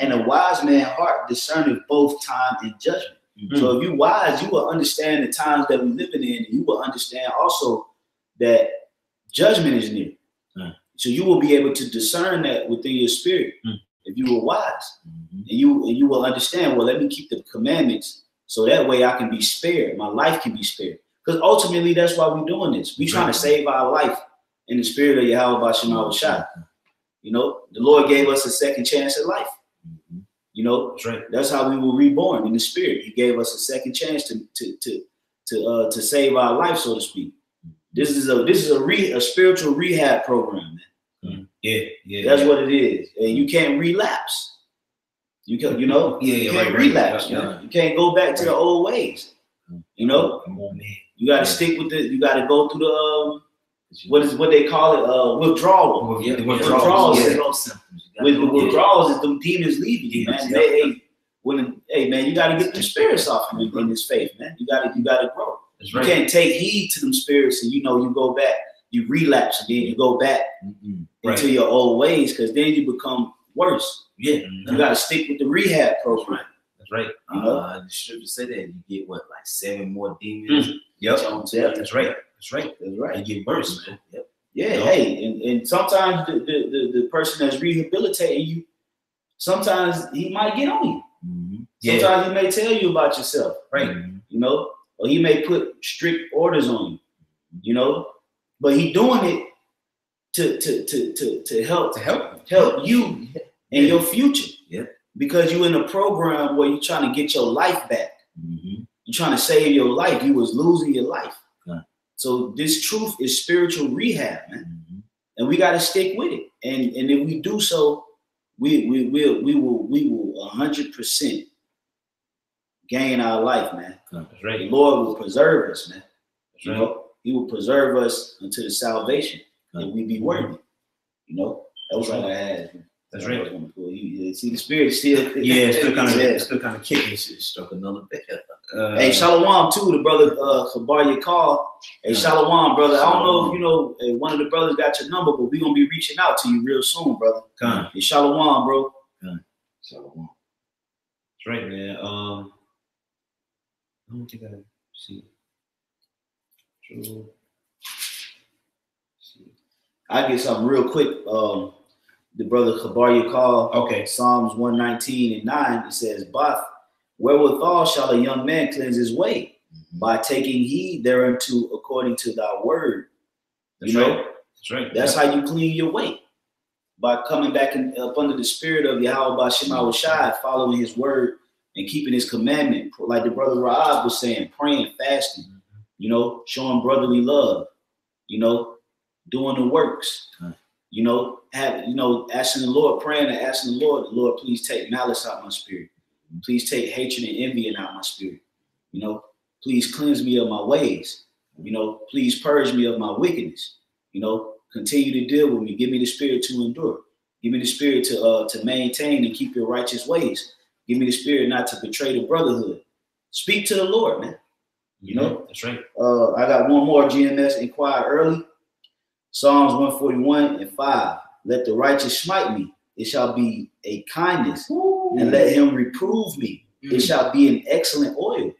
And a wise man's heart discerneth both time and judgment. So if you wise, you will understand the times that we're living in, and you will understand also that judgment is near. So you will be able to discern that within your spirit if you were wise. And you will understand, well, let me keep the commandments so that way I can be spared. My life can be spared. Because ultimately, that's why we're doing this. We're trying to save our life in the spirit of YAHAWASHI. You know, the Lord gave us a second chance at life. You know, that's right. That's how we were reborn in the spirit. He gave us a second chance to save our life, so to speak. This is a spiritual rehab program, man. Yeah. That's what it is, and you can't relapse. You can't relapse. You can't go back to the old ways. You know, you got to stick with it. You got to go through the what they call it, withdrawal. Withdrawals. With the withdrawals, is them demons leaving you, man. Hey, man, you got to get them spirits off in this faith, man. You got to grow. That's right. You can't take heed to them spirits, and you go back, you relapse, and then you go back into your old ways, because then you become worse. Yeah, you got to stick with the rehab program. That's right. The scripture said that you get what, like 7 more demons. Yep. That's right. That's right. That's right. And get worse, man. Yep. Yeah. Hey, and sometimes the person that's rehabilitating you, sometimes he might get on you. Sometimes he may tell you about yourself, right? You know, or he may put strict orders on you. You know, but he doing it to help you in your future. Yeah. Because you're in a program where you're trying to get your life back. You're trying to save your life. You was losing your life. So this truth is spiritual rehab, man. And we got to stick with it. And if we do so, we will 100% gain our life, man. That's right. The Lord will preserve us, man. That's You right. know, He will preserve us unto the salvation, and we be worthy. You know, that was all I had. That's right. See, the spirit still, Yeah, it's still kind of kicking. It struck another bit. Hey, Shalom too, the brother Kabar call. Hey, Shalom, brother. I don't know if you know one of the brothers got your number, but we're gonna be reaching out to you real soon, brother. Hey, Shalom, bro. Shalom. That's right, man. I don't think I see. True. I get something real quick. The brother Kabar call. Okay. Psalms 119:9. It says, "Bath, wherewithal shall a young man cleanse his way? By taking heed thereunto according to thy word." That's you know, right. That's right. That's how you clean your way. By coming back up under the spirit of YAHAWASHI, following his word and keeping his commandment. Like the brother Raab was saying, praying, fasting, you know, showing brotherly love, you know, doing the works, you know, asking the Lord, praying and asking the Lord, please take malice out of my spirit. Please take hatred and envy out of my spirit. You know, please cleanse me of my ways. You know, please purge me of my wickedness. You know, continue to deal with me. Give me the spirit to endure. Give me the spirit to maintain and keep your righteous ways. Give me the spirit not to betray the brotherhood. Speak to the Lord, man. You know, that's right. I got one more GMS. Inquire early. Psalms 141:5. Let the righteous smite me. It shall be a kindness. And let him reprove me. It shall be an excellent oil,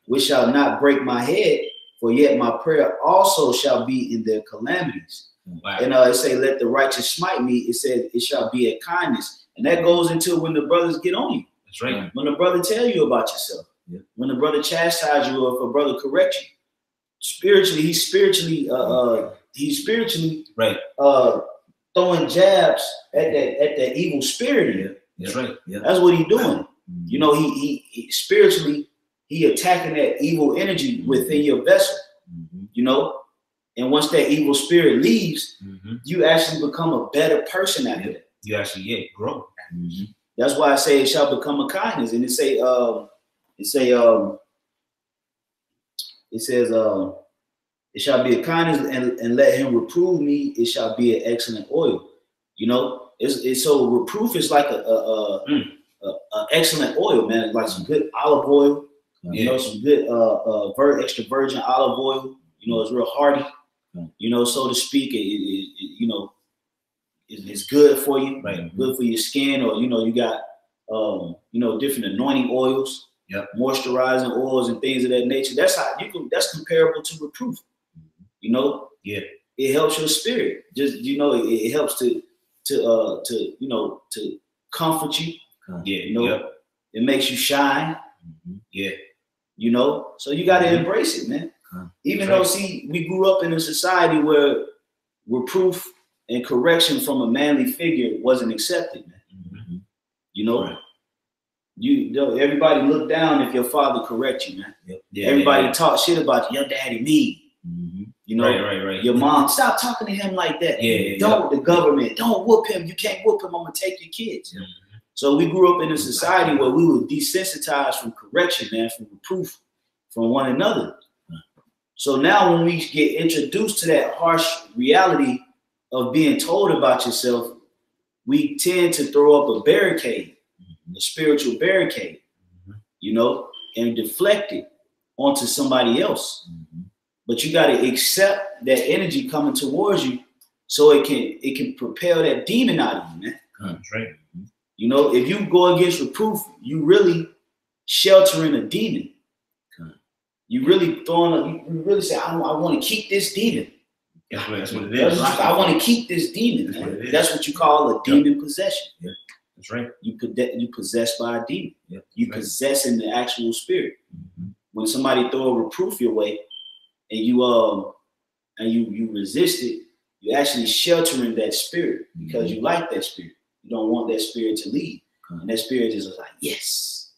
which shall not break my head. For yet my prayer also shall be in their calamities. Wow. And it say, let the righteous smite me. It said, it shall be a kindness. And that goes into when the brothers get on you. That's right. When the brother tell you about yourself. Yeah. When the brother chastise you, or if a brother correct you. Spiritually, he's spiritually right. Throwing jabs at that evil spirit in him. That's right. Yeah. That's what he's doing. You know, he spiritually, he attacking that evil energy within your vessel, you know, and once that evil spirit leaves, you actually become a better person after that. You actually grow. That's why I say it shall become a kindness, and it says it shall be a kindness, and let him reprove me. It shall be an excellent oil. You know, it's so reproof is like a excellent oil, man. It's like some good olive oil. You know, some good extra virgin olive oil. You know, it's real hearty. You know, so to speak. You know, it's good for you. Right. Good for your skin, or you know, you got you know, different anointing oils, moisturizing oils, and things of that nature. That's how you can. That's comparable to reproof. You know. Yeah. It helps your spirit. Just you know, it helps to you know, to comfort you. Yeah. You know, it makes you shine. Yeah. You know, so you got to embrace it, man. Even though, see, we grew up in a society where reproof and correction from a manly figure wasn't accepted, man. You know, everybody looked down if your father correct you, man. Everybody talk shit about you. Your daddy mean. You know, right. Your mom, stop talking to him like that. Don't the government, don't whoop him. You can't whoop him. I'm gonna take your kids. So we grew up in a society where we were desensitized from correction, man, from reproof from one another. So now when we get introduced to that harsh reality of being told about yourself, we tend to throw up a barricade, a spiritual barricade, you know, and deflect it onto somebody else. But you got to accept that energy coming towards you so it can propel that demon out of you, man. That's right. You know, if you go against reproof, you really sheltering a demon. You really you really say, I want to keep this demon. That's what it is. I want to keep this demon. That's what you call a demon possession. Yeah. That's right. You possessed by a demon. You possessing the actual spirit. When somebody throw a reproof your way and you resist it, you're actually sheltering that spirit because you like that spirit. You don't want that spirit to leave. And that spirit is like, yes.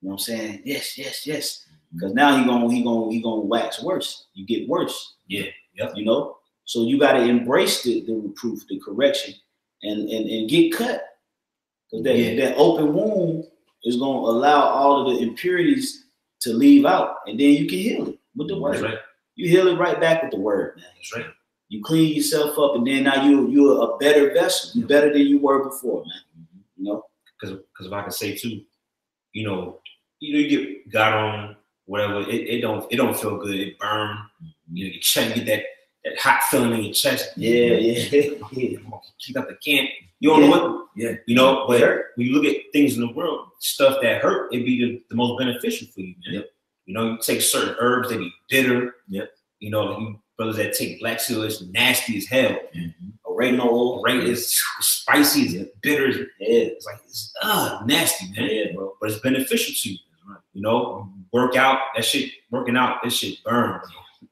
You know what I'm saying? Yes, yes, yes. Because now he gonna wax worse. You get worse. Yeah. Yep. You know? So you gotta embrace the reproof, the correction, and get cut. Because that open wound is gonna allow all of the impurities to leave out, and then you can heal it with the word. That's right. You heal it right back with the word, man. That's right. You clean yourself up, and then now you're a better vessel. You're better than you were before, man. You know? Because if I can say too, you get got on whatever, it don't feel good. It burn. You get that hot feeling in your chest. Yeah. Keep up the camp. You don't know what. Yeah. You know, but when you look at things in the world, stuff that hurt, it'd be the most beneficial for you, man. Yep. You know, you take certain herbs that be bitter. Yep. You know, you brothers that take black seal, it's nasty as hell. Oregano is spicy, it's bitter. Yeah. It's like it's nasty, man. Yeah, bro. But it's beneficial to you. Right. You know, working out, this shit burn.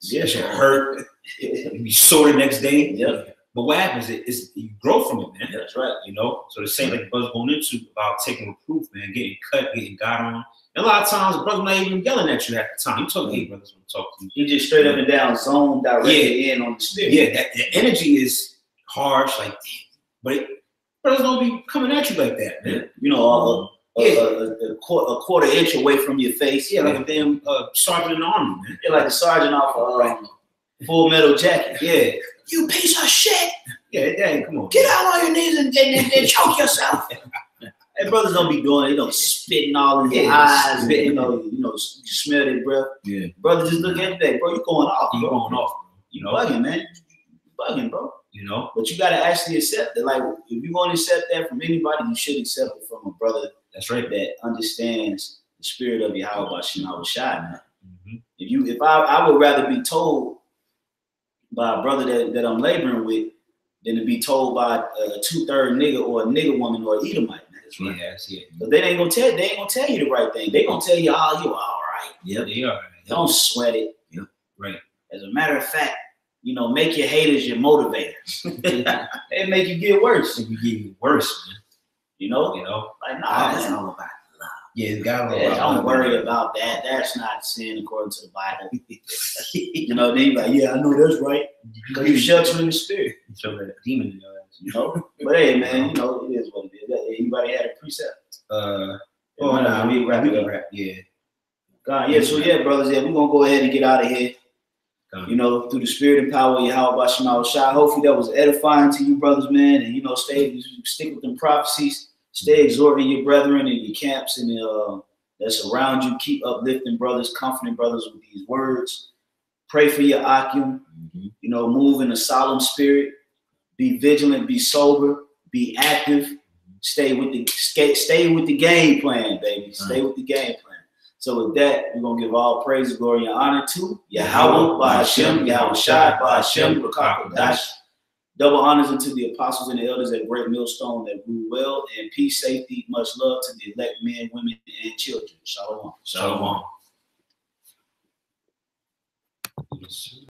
Yeah, that shit hurt. You be sore the next day. Yeah. But what happens is you grow from it, man. That's right. You know, so the same like the brother's going into about taking reproof, man, getting cut, getting got on. And a lot of times the brother's not even yelling at you at the time. You talk, hey, brothers want to talk to you. He just straight up and down zone directly in on the spirit. Yeah, the energy is harsh, like, but brothers don't be coming at you like that, man. You know, a quarter inch away from your face. Yeah, like a damn sergeant in the army, man. You're like a sergeant off Full Metal Jacket. Yeah. You piece of shit. Yeah, dang, come on. Get out on your knees and choke yourself. Hey, brothers don't be doing it. Spitting all in your eyes. Spitting, you smell their breath. Yeah. Brother, just look at that, bro. You're going off. You're going off. You bugging, man. You bugging, bro. You know? But you got to actually accept it. Like, if you want to accept that from anybody, you should accept it from a brother. That's right. That understands the spirit of YAHAWASHI, man. If I would rather be told by a brother that I'm laboring with than to be told by a 2/3 nigga or a nigga woman or an Edomite. That's right. Yes, yeah. But they ain't gonna tell you the right thing. They gonna tell you, oh, you all right. Yep, they are. Don't sweat it. Yep. Right. As a matter of fact, make your haters your motivators. They make you get worse. Make you get worse, man. You know? Like, nah, that's all about love. Yeah, it's got don't worry about that. That's not sin according to the Bible. Then you're like, yeah, I know that's right. Because you're sheltering the spirit. You show that demon in your ass. But hey, man, it is what it is. Anybody had a precept? We wrap it up. Yeah. God, yeah, so yeah, brothers, we're gonna go ahead and get out of here. Through the spirit and power of YAHAWASHI. Hopefully that was edifying to you, brothers, man. And stick with them prophecies. Stay exhorting your brethren in your camps and that's around you. Keep uplifting brothers, comforting brothers with these words. Pray for your akim. Move in a solemn spirit. Be vigilant. Be sober. Be active. Stay with the game plan, baby. Stay with the game plan. So with that, we're gonna give all praise, glory, and honor to Yahawah, BAHA, YAHAWASHI, BAHA, double honors unto the apostles and the elders at Great Millstone that grew well, and peace, safety, much love to the elect men, women, and children. Shalom. Shalom.